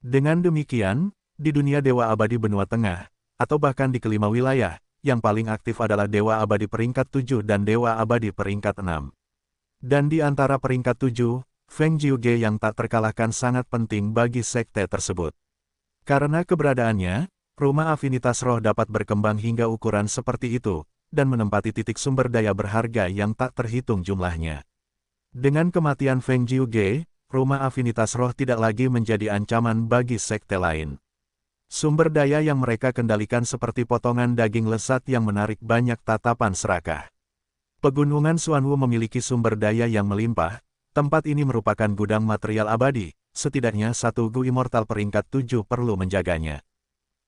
Dengan demikian, di dunia Dewa Abadi benua tengah, atau bahkan di kelima wilayah, yang paling aktif adalah Dewa Abadi peringkat 7 dan Dewa Abadi peringkat 6. Dan di antara peringkat 7, Feng Jiuge yang tak terkalahkan sangat penting bagi sekte tersebut. Karena keberadaannya, Rumah Afinitas Roh dapat berkembang hingga ukuran seperti itu, dan menempati titik sumber daya berharga yang tak terhitung jumlahnya. Dengan kematian Feng Jiuge, Rumah Afinitas Roh tidak lagi menjadi ancaman bagi sekte lain. Sumber daya yang mereka kendalikan seperti potongan daging lezat yang menarik banyak tatapan serakah. Pegunungan Xuanwu memiliki sumber daya yang melimpah. Tempat ini merupakan gudang material abadi, setidaknya satu Gu Immortal peringkat 7 perlu menjaganya.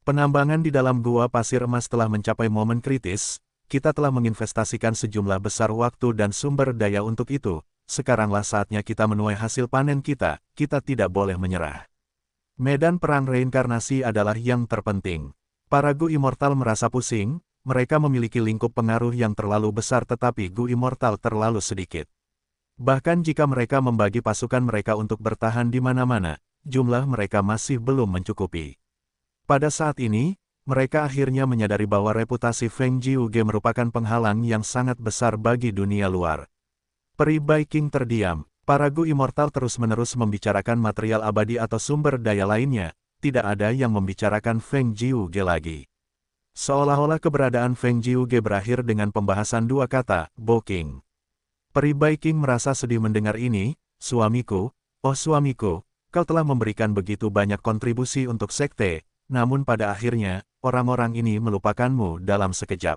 Penambangan di dalam gua pasir emas telah mencapai momen kritis, kita telah menginvestasikan sejumlah besar waktu dan sumber daya untuk itu, sekaranglah saatnya kita menuai hasil panen kita tidak boleh menyerah. Medan perang reinkarnasi adalah yang terpenting. Para Gu Immortal merasa pusing, mereka memiliki lingkup pengaruh yang terlalu besar tetapi Gu Immortal terlalu sedikit. Bahkan jika mereka membagi pasukan mereka untuk bertahan di mana-mana, jumlah mereka masih belum mencukupi. Pada saat ini, mereka akhirnya menyadari bahwa reputasi Feng Jiuge merupakan penghalang yang sangat besar bagi dunia luar. Peri King terdiam. Para Gu Immortal terus-menerus membicarakan material abadi atau sumber daya lainnya, tidak ada yang membicarakan Feng Jiuge lagi. Seolah-olah keberadaan Feng Jiuge berakhir dengan pembahasan dua kata, Boking. Peri King merasa sedih mendengar ini, suamiku, oh suamiku, kau telah memberikan begitu banyak kontribusi untuk sekte, namun pada akhirnya, orang-orang ini melupakanmu dalam sekejap.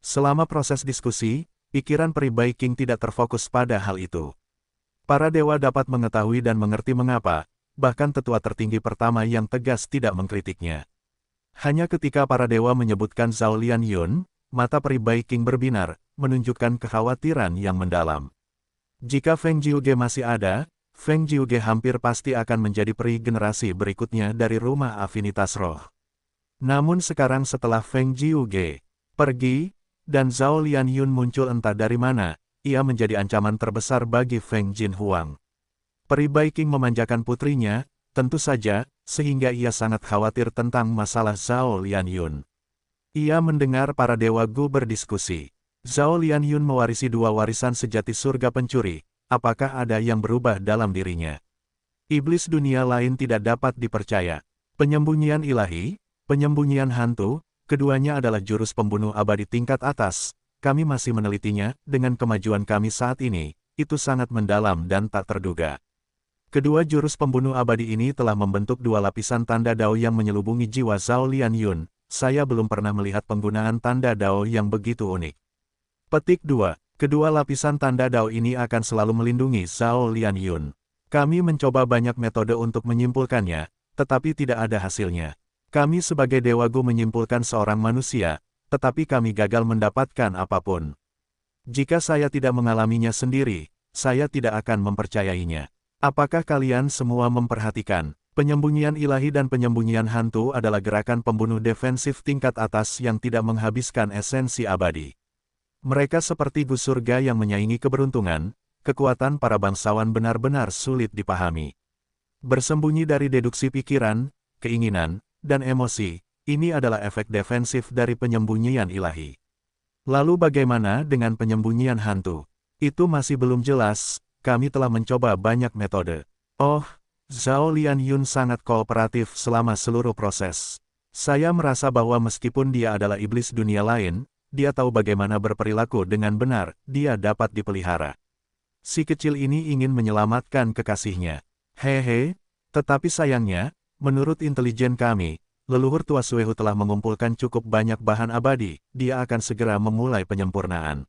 Selama proses diskusi, pikiran Peri King tidak terfokus pada hal itu. Para dewa dapat mengetahui dan mengerti mengapa, bahkan tetua tertinggi pertama yang tegas tidak mengkritiknya. Hanya ketika para dewa menyebutkan Zhao Lianyun, mata Peri King berbinar, menunjukkan kekhawatiran yang mendalam. Jika Feng Jiuge masih ada, Feng Jiuge hampir pasti akan menjadi peri generasi berikutnya dari rumah afinitas roh. Namun sekarang setelah Feng Jiuge pergi, dan Zhao Lianyun muncul entah dari mana, ia menjadi ancaman terbesar bagi Feng Jinhuang. Peri King memanjakan putrinya, tentu saja, sehingga ia sangat khawatir tentang masalah Zhao Lianyun. Ia mendengar para dewa Gu berdiskusi. Zhao Lianyun mewarisi dua warisan sejati surga pencuri, apakah ada yang berubah dalam dirinya? Iblis dunia lain tidak dapat dipercaya. Penyembunyian ilahi, penyembunyian hantu, keduanya adalah jurus pembunuh abadi tingkat atas. Kami masih menelitinya, dengan kemajuan kami saat ini, itu sangat mendalam dan tak terduga. Kedua jurus pembunuh abadi ini telah membentuk dua lapisan tanda Dao yang menyelubungi jiwa Zhao Lianyun. Saya belum pernah melihat penggunaan tanda Dao yang begitu unik. Petik 2. Kedua lapisan tanda Dao ini akan selalu melindungi Zhao Lianyun. Kami mencoba banyak metode untuk menyimpulkannya, tetapi tidak ada hasilnya. Kami sebagai Dewa Gu menyimpulkan seorang manusia, tetapi kami gagal mendapatkan apapun. Jika saya tidak mengalaminya sendiri, saya tidak akan mempercayainya. Apakah kalian semua memperhatikan, penyembunyian ilahi dan penyembunyian hantu adalah gerakan pembunuh defensif tingkat atas yang tidak menghabiskan esensi abadi. Mereka seperti Gu surga yang menyaingi keberuntungan, kekuatan para bangsawan benar-benar sulit dipahami. Bersembunyi dari deduksi pikiran, keinginan, dan emosi, ini adalah efek defensif dari penyembunyian ilahi. Lalu bagaimana dengan penyembunyian hantu? Itu masih belum jelas, kami telah mencoba banyak metode. Oh, Zhao Lianyun sangat kooperatif selama seluruh proses. Saya merasa bahwa meskipun dia adalah iblis dunia lain, dia tahu bagaimana berperilaku dengan benar, dia dapat dipelihara. Si kecil ini ingin menyelamatkan kekasihnya. Hehe, tetapi sayangnya, menurut intelijen kami, leluhur tua Suehu telah mengumpulkan cukup banyak bahan abadi, dia akan segera memulai penyempurnaan.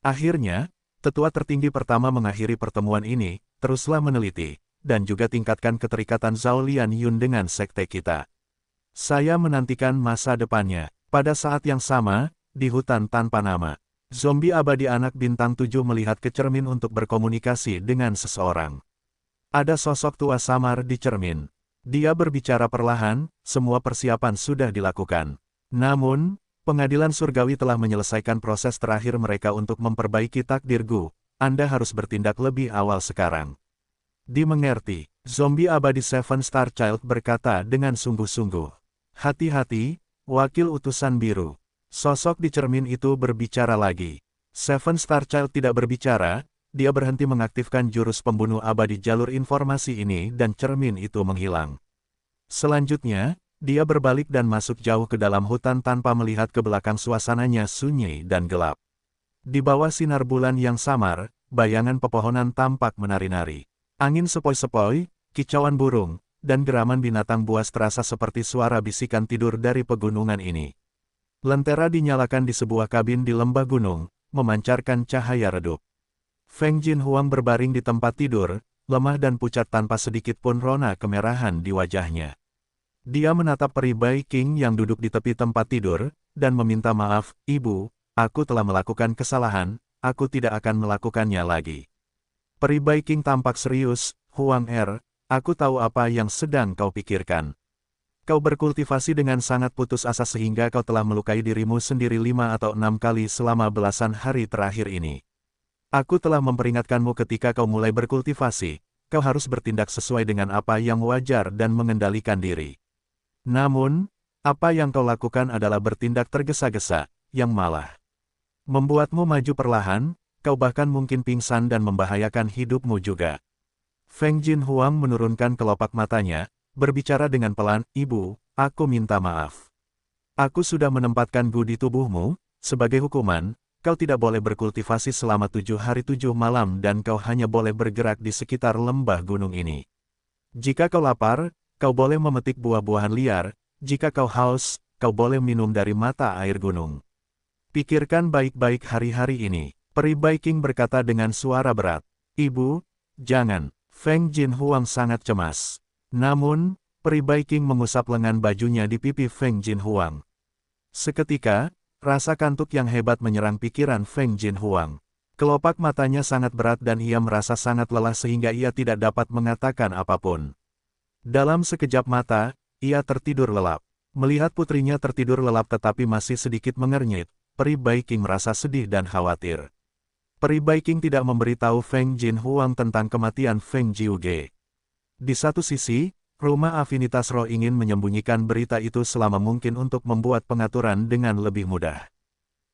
Akhirnya, tetua tertinggi pertama mengakhiri pertemuan ini, teruslah meneliti, dan juga tingkatkan keterikatan Zhao Lianyun dengan sekte kita. Saya menantikan masa depannya. Pada saat yang sama, di hutan tanpa nama, zombie abadi anak bintang 7 melihat ke cermin untuk berkomunikasi dengan seseorang. Ada sosok tua samar di cermin. Dia berbicara perlahan, semua persiapan sudah dilakukan. Namun, pengadilan surgawi telah menyelesaikan proses terakhir mereka untuk memperbaiki takdir Gu. Anda harus bertindak lebih awal sekarang. Dimengerti, zombie abadi Seven Star Child berkata dengan sungguh-sungguh. Hati-hati, wakil utusan biru. Sosok di cermin itu berbicara lagi. Seven Star Child tidak berbicara. Dia berhenti mengaktifkan jurus pembunuh abadi jalur informasi ini dan cermin itu menghilang. Selanjutnya, dia berbalik dan masuk jauh ke dalam hutan tanpa melihat ke belakang. Suasananya sunyi dan gelap. Di bawah sinar bulan yang samar, bayangan pepohonan tampak menari-nari. Angin sepoi-sepoi, kicauan burung, dan geraman binatang buas terasa seperti suara bisikan tidur dari pegunungan ini. Lentera dinyalakan di sebuah kabin di lembah gunung, memancarkan cahaya redup. Feng Jinhuang berbaring di tempat tidur, lemah dan pucat tanpa sedikit pun rona kemerahan di wajahnya. Dia menatap Peri King yang duduk di tepi tempat tidur, dan meminta maaf, Ibu, aku telah melakukan kesalahan, aku tidak akan melakukannya lagi. Peri King tampak serius, Huang aku tahu apa yang sedang kau pikirkan. Kau berkultivasi dengan sangat putus asa sehingga kau telah melukai dirimu sendiri 5 atau 6 kali selama belasan hari terakhir ini. Aku telah memperingatkanmu ketika kau mulai berkultivasi, kau harus bertindak sesuai dengan apa yang wajar dan mengendalikan diri. Namun, apa yang kau lakukan adalah bertindak tergesa-gesa, yang malah membuatmu maju perlahan, kau bahkan mungkin pingsan dan membahayakan hidupmu juga. Feng Jinhuang menurunkan kelopak matanya, berbicara dengan pelan, "Ibu, aku minta maaf. Aku sudah menempatkan Gu di tubuhmu, sebagai hukuman, kau tidak boleh berkultivasi selama 7 hari 7 malam dan kau hanya boleh bergerak di sekitar lembah gunung ini. Jika kau lapar, kau boleh memetik buah-buahan liar, jika kau haus, kau boleh minum dari mata air gunung. Pikirkan baik-baik hari-hari ini." Peri Baiking berkata dengan suara berat. "Ibu, jangan." Feng Jinhuang sangat cemas. Namun, Peri Baiking mengusap lengan bajunya di pipi Feng Jinhuang. Seketika, rasa kantuk yang hebat menyerang pikiran Feng Jinhuang. Kelopak matanya sangat berat dan ia merasa sangat lelah sehingga ia tidak dapat mengatakan apapun. Dalam sekejap mata, ia tertidur lelap. Melihat putrinya tertidur lelap tetapi masih sedikit mengernyit, Peri Baiking merasa sedih dan khawatir. Peri Baiking tidak memberitahu Feng Jinhuang tentang kematian Feng Jiuge. Di satu sisi, Rumah Afinitas Roh ingin menyembunyikan berita itu selama mungkin untuk membuat pengaturan dengan lebih mudah.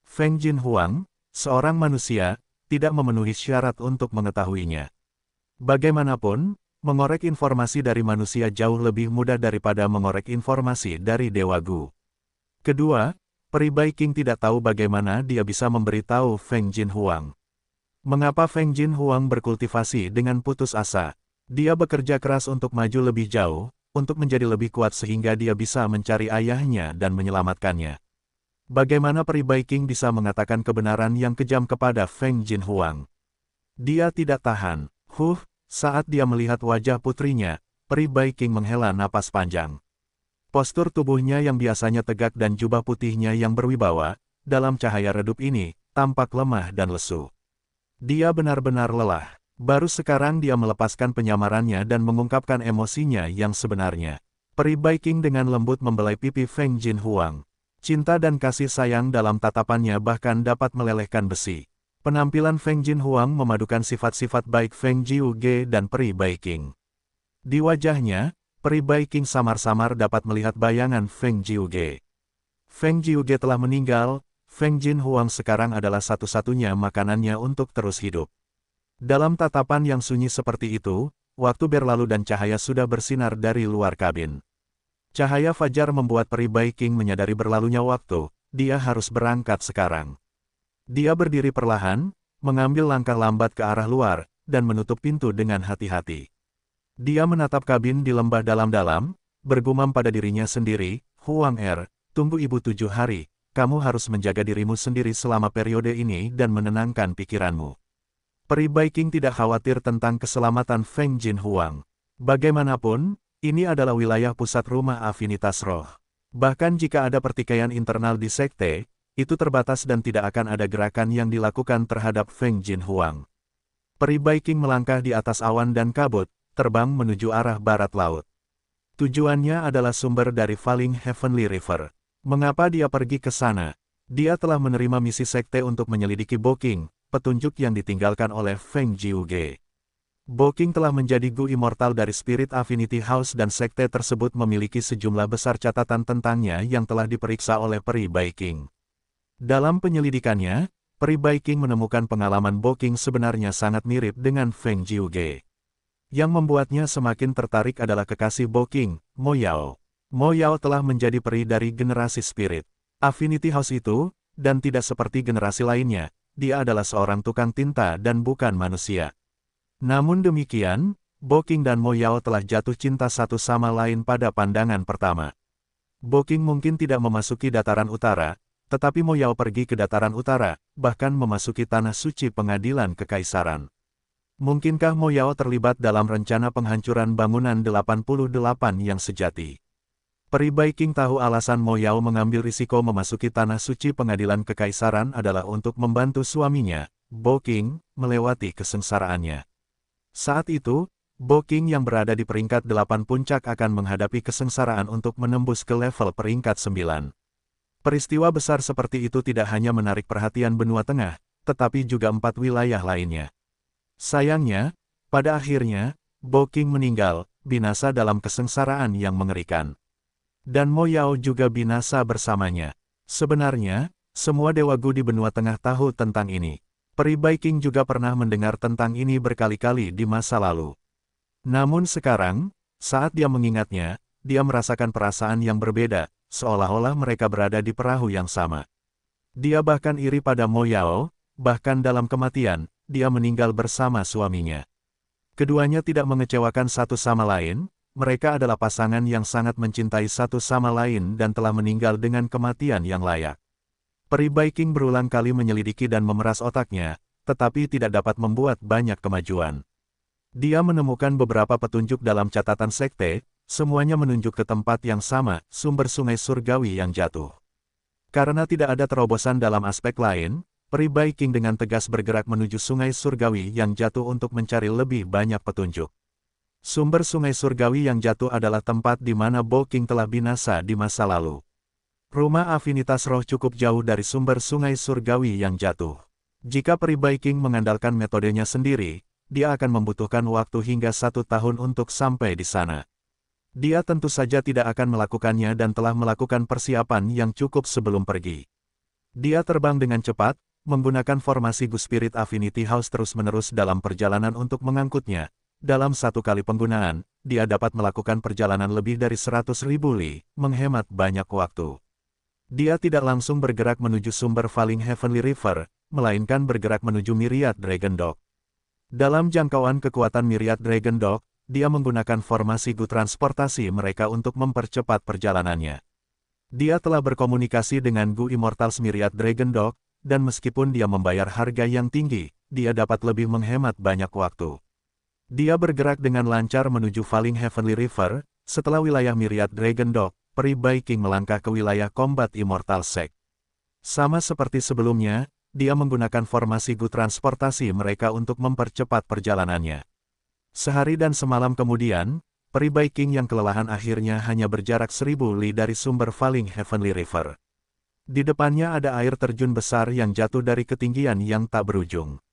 Feng Jinhuang, seorang manusia, tidak memenuhi syarat untuk mengetahuinya. Bagaimanapun, mengorek informasi dari manusia jauh lebih mudah daripada mengorek informasi dari Dewa Gu. Kedua, Peri Baiking tidak tahu bagaimana dia bisa memberitahu Feng Jinhuang. Mengapa Feng Jinhuang berkultivasi dengan putus asa? Dia bekerja keras untuk maju lebih jauh, untuk menjadi lebih kuat sehingga dia bisa mencari ayahnya dan menyelamatkannya. Bagaimana Peri Baiking bisa mengatakan kebenaran yang kejam kepada Feng Jinhuang? Dia tidak tahan. Saat dia melihat wajah putrinya, Peri Baiking menghela napas panjang. Postur tubuhnya yang biasanya tegak dan jubah putihnya yang berwibawa, dalam cahaya redup ini, tampak lemah dan lesu. Dia benar-benar lelah. Baru sekarang dia melepaskan penyamarannya dan mengungkapkan emosinya yang sebenarnya. Peri Baiking dengan lembut membelai pipi Feng Jinhuang. Cinta dan kasih sayang dalam tatapannya bahkan dapat melelehkan besi. Penampilan Feng Jinhuang memadukan sifat-sifat baik Feng Jiuge dan Peri Baiking. Di wajahnya, Peri Baiking samar-samar dapat melihat bayangan Feng Jiuge. Feng Jiuge telah meninggal, Feng Jinhuang sekarang adalah satu-satunya makanannya untuk terus hidup. Dalam tatapan yang sunyi seperti itu, waktu berlalu dan cahaya sudah bersinar dari luar kabin. Cahaya fajar membuat Peri Baiking menyadari berlalunya waktu, dia harus berangkat sekarang. Dia berdiri perlahan, mengambil langkah lambat ke arah luar, dan menutup pintu dengan hati-hati. Dia menatap kabin di lembah dalam-dalam, bergumam pada dirinya sendiri, "Huang tunggu ibu 7 hari. Kamu harus menjaga dirimu sendiri selama periode ini dan menenangkan pikiranmu." Peri Baiking tidak khawatir tentang keselamatan Feng Jinhuang. Bagaimanapun, ini adalah wilayah pusat Rumah Afinitas Roh. Bahkan jika ada pertikaian internal di sekte, itu terbatas dan tidak akan ada gerakan yang dilakukan terhadap Feng Jinhuang. Peri Baiking melangkah di atas awan dan kabut, terbang menuju arah barat laut. Tujuannya adalah sumber dari Falling Heavenly River. Mengapa dia pergi ke sana? Dia telah menerima misi sekte untuk menyelidiki Boking, petunjuk yang ditinggalkan oleh Feng Jiuge. Boking telah menjadi Gu Immortal dari Spirit Affinity House dan sekte tersebut memiliki sejumlah besar catatan tentangnya yang telah diperiksa oleh Peri Baiking. Dalam penyelidikannya, Peri Baiking menemukan pengalaman Boking sebenarnya sangat mirip dengan Feng Jiuge. Yang membuatnya semakin tertarik adalah kekasih Boking, Mo Yao. Mo Yao telah menjadi peri dari generasi Spirit Affinity House itu, dan tidak seperti generasi lainnya, dia adalah seorang tukang tinta dan bukan manusia. Namun demikian, Boking dan Mo Yao telah jatuh cinta satu sama lain pada pandangan pertama. Boking mungkin tidak memasuki dataran utara, tetapi Mo Yao pergi ke dataran utara, bahkan memasuki tanah suci pengadilan kekaisaran. Mungkinkah Mo Yao terlibat dalam rencana penghancuran bangunan 88 yang sejati? Peri Baiking tahu alasan Mo Yao mengambil risiko memasuki tanah suci pengadilan kekaisaran adalah untuk membantu suaminya, Boking, melewati kesengsaraannya. Saat itu, Boking yang berada di peringkat 8 puncak akan menghadapi kesengsaraan untuk menembus ke level peringkat 9. Peristiwa besar seperti itu tidak hanya menarik perhatian benua tengah, tetapi juga 4 wilayah lainnya. Sayangnya, pada akhirnya, Bo Qing meninggal, binasa dalam kesengsaraan yang mengerikan. Dan Mo Yao juga binasa bersamanya. Sebenarnya, semua Dewa Gu di benua tengah tahu tentang ini. Peri Bai Qing juga pernah mendengar tentang ini berkali-kali di masa lalu. Namun sekarang, saat dia mengingatnya, dia merasakan perasaan yang berbeda, seolah-olah mereka berada di perahu yang sama. Dia bahkan iri pada Mo Yao, bahkan dalam kematian, dia meninggal bersama suaminya. Keduanya tidak mengecewakan satu sama lain, mereka adalah pasangan yang sangat mencintai satu sama lain dan telah meninggal dengan kematian yang layak. Peri Bai Qing berulang kali menyelidiki dan memeras otaknya, tetapi tidak dapat membuat banyak kemajuan. Dia menemukan beberapa petunjuk dalam catatan sekte, semuanya menunjuk ke tempat yang sama, sumber sungai surgawi yang jatuh. Karena tidak ada terobosan dalam aspek lain, Peri Bai Qing dengan tegas bergerak menuju sungai surgawi yang jatuh untuk mencari lebih banyak petunjuk. Sumber sungai surgawi yang jatuh adalah tempat di mana Bo Qing telah binasa di masa lalu. Rumah afinitas roh cukup jauh dari sumber sungai surgawi yang jatuh. Jika Peri Bai Qing mengandalkan metodenya sendiri, dia akan membutuhkan waktu hingga 1 tahun untuk sampai di sana. Dia tentu saja tidak akan melakukannya dan telah melakukan persiapan yang cukup sebelum pergi. Dia terbang dengan cepat, menggunakan formasi Gu Spirit Affinity House terus-menerus dalam perjalanan untuk mengangkutnya. Dalam 1 kali penggunaan, dia dapat melakukan perjalanan lebih dari 100.000 li, menghemat banyak waktu. Dia tidak langsung bergerak menuju sumber Falling Heavenly River, melainkan bergerak menuju Myriad Dragon Dock. Dalam jangkauan kekuatan Myriad Dragon Dock, dia menggunakan formasi Gu transportasi mereka untuk mempercepat perjalanannya. Dia telah berkomunikasi dengan Gu Immortals Myriad Dragon Dock, dan meskipun dia membayar harga yang tinggi, dia dapat lebih menghemat banyak waktu. Dia bergerak dengan lancar menuju Falling Heavenly River. Setelah wilayah Myriad Dragon Dock, Peri Bai Qing melangkah ke wilayah Combat Immortal Sect. Sama seperti sebelumnya, dia menggunakan formasi Gu transportasi mereka untuk mempercepat perjalanannya. Sehari dan semalam kemudian, Peri Bai Qing yang kelelahan akhirnya hanya berjarak 1000 li dari sumber Falling Heavenly River. Di depannya ada air terjun besar yang jatuh dari ketinggian yang tak berujung.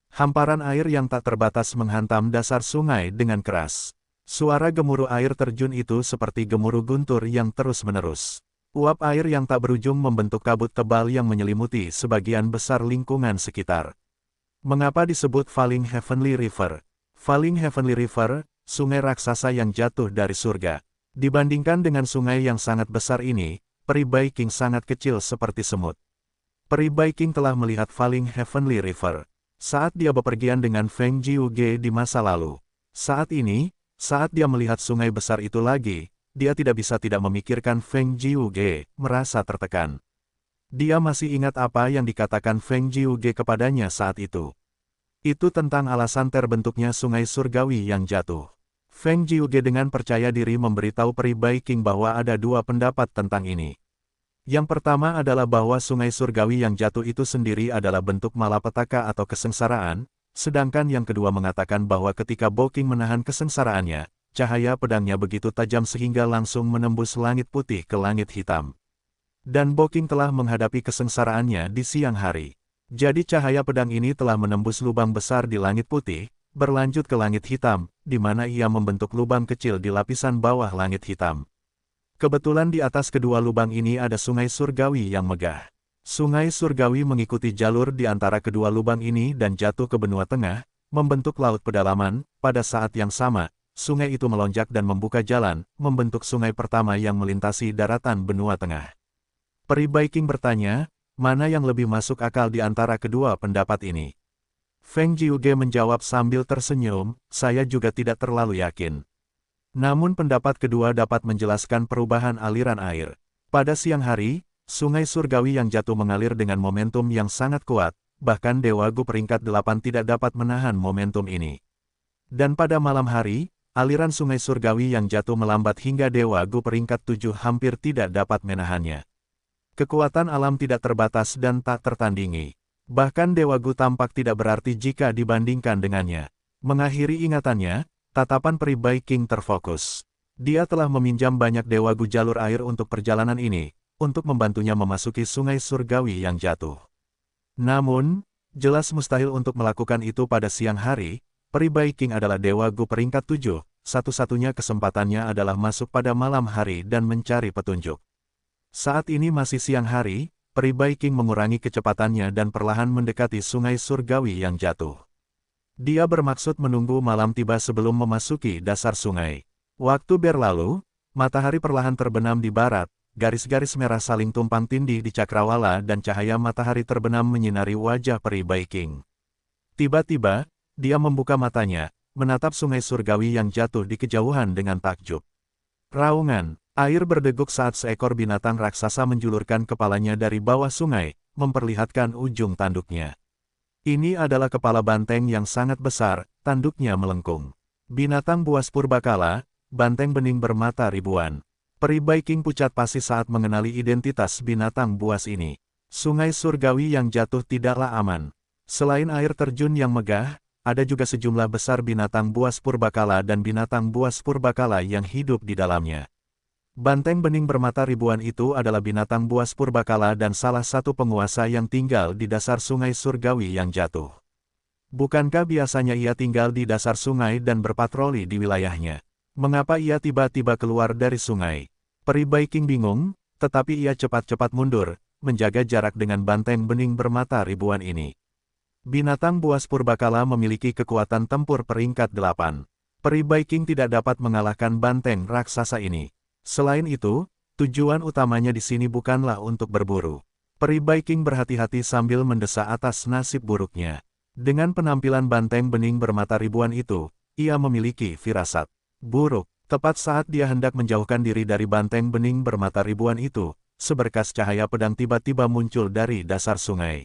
Hamparan air yang tak terbatas menghantam dasar sungai dengan keras. Suara gemuruh air terjun itu seperti gemuruh guntur yang terus-menerus. Uap air yang tak berujung membentuk kabut tebal yang menyelimuti sebagian besar lingkungan sekitar. Mengapa disebut Falling Heavenly River? Falling Heavenly River, sungai raksasa yang jatuh dari surga. Dibandingkan dengan sungai yang sangat besar ini, Peri Bai Qing sangat kecil seperti semut. Peri Bai Qing telah melihat Falling Heavenly River saat dia bepergian dengan Feng Jiuge di masa lalu. Saat ini, saat dia melihat sungai besar itu lagi, dia tidak bisa tidak memikirkan Feng Jiuge, merasa tertekan. Dia masih ingat apa yang dikatakan Feng Jiuge kepadanya saat itu. Itu tentang alasan terbentuknya sungai surgawi yang jatuh. Feng Jiuge dengan percaya diri memberitahu Peri Bai Qing bahwa ada 2 pendapat tentang ini. Yang pertama adalah bahwa sungai surgawi yang jatuh itu sendiri adalah bentuk malapetaka atau kesengsaraan, sedangkan yang kedua mengatakan bahwa ketika Bo Qing menahan kesengsaraannya, cahaya pedangnya begitu tajam sehingga langsung menembus langit putih ke langit hitam. Dan Bo Qing telah menghadapi kesengsaraannya di siang hari. Jadi cahaya pedang ini telah menembus lubang besar di langit putih, berlanjut ke langit hitam, di mana ia membentuk lubang kecil di lapisan bawah langit hitam. Kebetulan di atas kedua lubang ini ada sungai surgawi yang megah. Sungai surgawi mengikuti jalur di antara kedua lubang ini dan jatuh ke benua tengah, membentuk laut pedalaman. Pada saat yang sama, sungai itu melonjak dan membuka jalan, membentuk sungai pertama yang melintasi daratan benua tengah. Peri Bai Qing bertanya, mana yang lebih masuk akal di antara kedua pendapat ini? Feng Jiuge menjawab sambil tersenyum, saya juga tidak terlalu yakin. Namun pendapat kedua dapat menjelaskan perubahan aliran air. Pada siang hari, sungai surgawi yang jatuh mengalir dengan momentum yang sangat kuat, bahkan Dewa Gu peringkat 8 tidak dapat menahan momentum ini. Dan pada malam hari, aliran sungai surgawi yang jatuh melambat hingga Dewa Gu peringkat 7 hampir tidak dapat menahannya. Kekuatan alam tidak terbatas dan tak tertandingi. Bahkan Dewa Gu tampak tidak berarti jika dibandingkan dengannya. Mengakhiri ingatannya, tatapan Peri Bai Qing terfokus. Dia telah meminjam banyak Dewa Gu jalur air untuk perjalanan ini, untuk membantunya memasuki sungai surgawi yang jatuh. Namun, jelas mustahil untuk melakukan itu pada siang hari, Peri Viking adalah Dewa Gu peringkat 7, satu-satunya kesempatannya adalah masuk pada malam hari dan mencari petunjuk. Saat ini masih siang hari, Peri Viking mengurangi kecepatannya dan perlahan mendekati sungai surgawi yang jatuh. Dia bermaksud menunggu malam tiba sebelum memasuki dasar sungai. Waktu berlalu, matahari perlahan terbenam di barat, garis-garis merah saling tumpang tindih di cakrawala dan cahaya matahari terbenam menyinari wajah Peri Viking. Tiba-tiba, dia membuka matanya, menatap sungai surgawi yang jatuh di kejauhan dengan takjub. Raungan, air berdeguk saat seekor binatang raksasa menjulurkan kepalanya dari bawah sungai, memperlihatkan ujung tanduknya. Ini adalah kepala banteng yang sangat besar, tanduknya melengkung. Binatang buas purbakala, banteng bening bermata ribuan. Peri Viking pucat pasi saat mengenali identitas binatang buas ini. Sungai surgawi yang jatuh tidaklah aman. Selain air terjun yang megah, ada juga sejumlah besar binatang buas purbakala dan binatang buas purbakala yang hidup di dalamnya. Banteng bening bermata ribuan itu adalah binatang buas purbakala dan salah satu penguasa yang tinggal di dasar sungai surgawi yang jatuh. Bukankah biasanya ia tinggal di dasar sungai dan berpatroli di wilayahnya? Mengapa ia tiba-tiba keluar dari sungai? Peri Viking bingung, tetapi ia cepat-cepat mundur, menjaga jarak dengan banteng bening bermata ribuan ini. Binatang buas purbakala memiliki kekuatan tempur peringkat 8. Peri Viking tidak dapat mengalahkan banteng raksasa ini. Selain itu, tujuan utamanya di sini bukanlah untuk berburu. Peri Viking berhati-hati sambil mendesa atas nasib buruknya. Dengan penampilan banteng bening bermata ribuan itu, ia memiliki firasat buruk. Tepat saat dia hendak menjauhkan diri dari banteng bening bermata ribuan itu, seberkas cahaya pedang tiba-tiba muncul dari dasar sungai.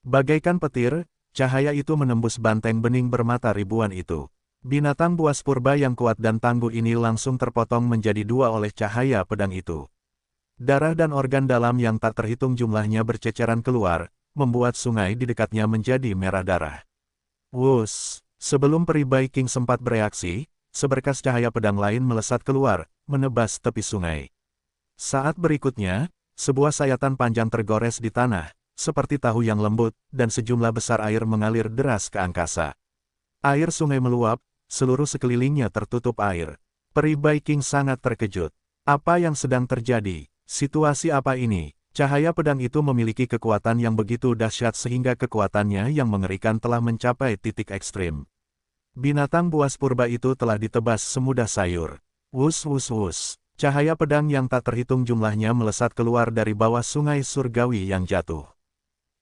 Bagaikan petir, cahaya itu menembus banteng bening bermata ribuan itu. Binatang buas purba yang kuat dan tangguh ini langsung terpotong menjadi dua oleh cahaya pedang itu. Darah dan organ dalam yang tak terhitung jumlahnya berceceran keluar, membuat sungai di dekatnya menjadi merah darah. Wus! Sebelum Peri Viking sempat bereaksi, seberkas cahaya pedang lain melesat keluar, menebas tepi sungai. Saat berikutnya, sebuah sayatan panjang tergores di tanah, seperti tahu yang lembut, dan sejumlah besar air mengalir deras ke angkasa. Air sungai meluap, seluruh sekelilingnya tertutup air. Peri Viking sangat terkejut. Apa yang sedang terjadi? Situasi apa ini? Cahaya pedang itu memiliki kekuatan yang begitu dahsyat sehingga kekuatannya yang mengerikan telah mencapai titik ekstrim. Binatang buas purba itu telah ditebas semudah sayur. Wus wus wus. Cahaya pedang yang tak terhitung jumlahnya melesat keluar dari bawah sungai surgawi yang jatuh.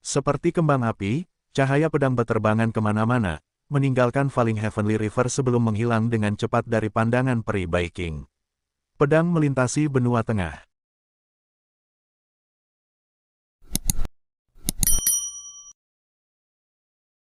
Seperti kembang api, cahaya pedang berterbangan kemana-mana, meninggalkan Falling Heavenly River sebelum menghilang dengan cepat dari pandangan Peri Viking. Pedang melintasi benua tengah.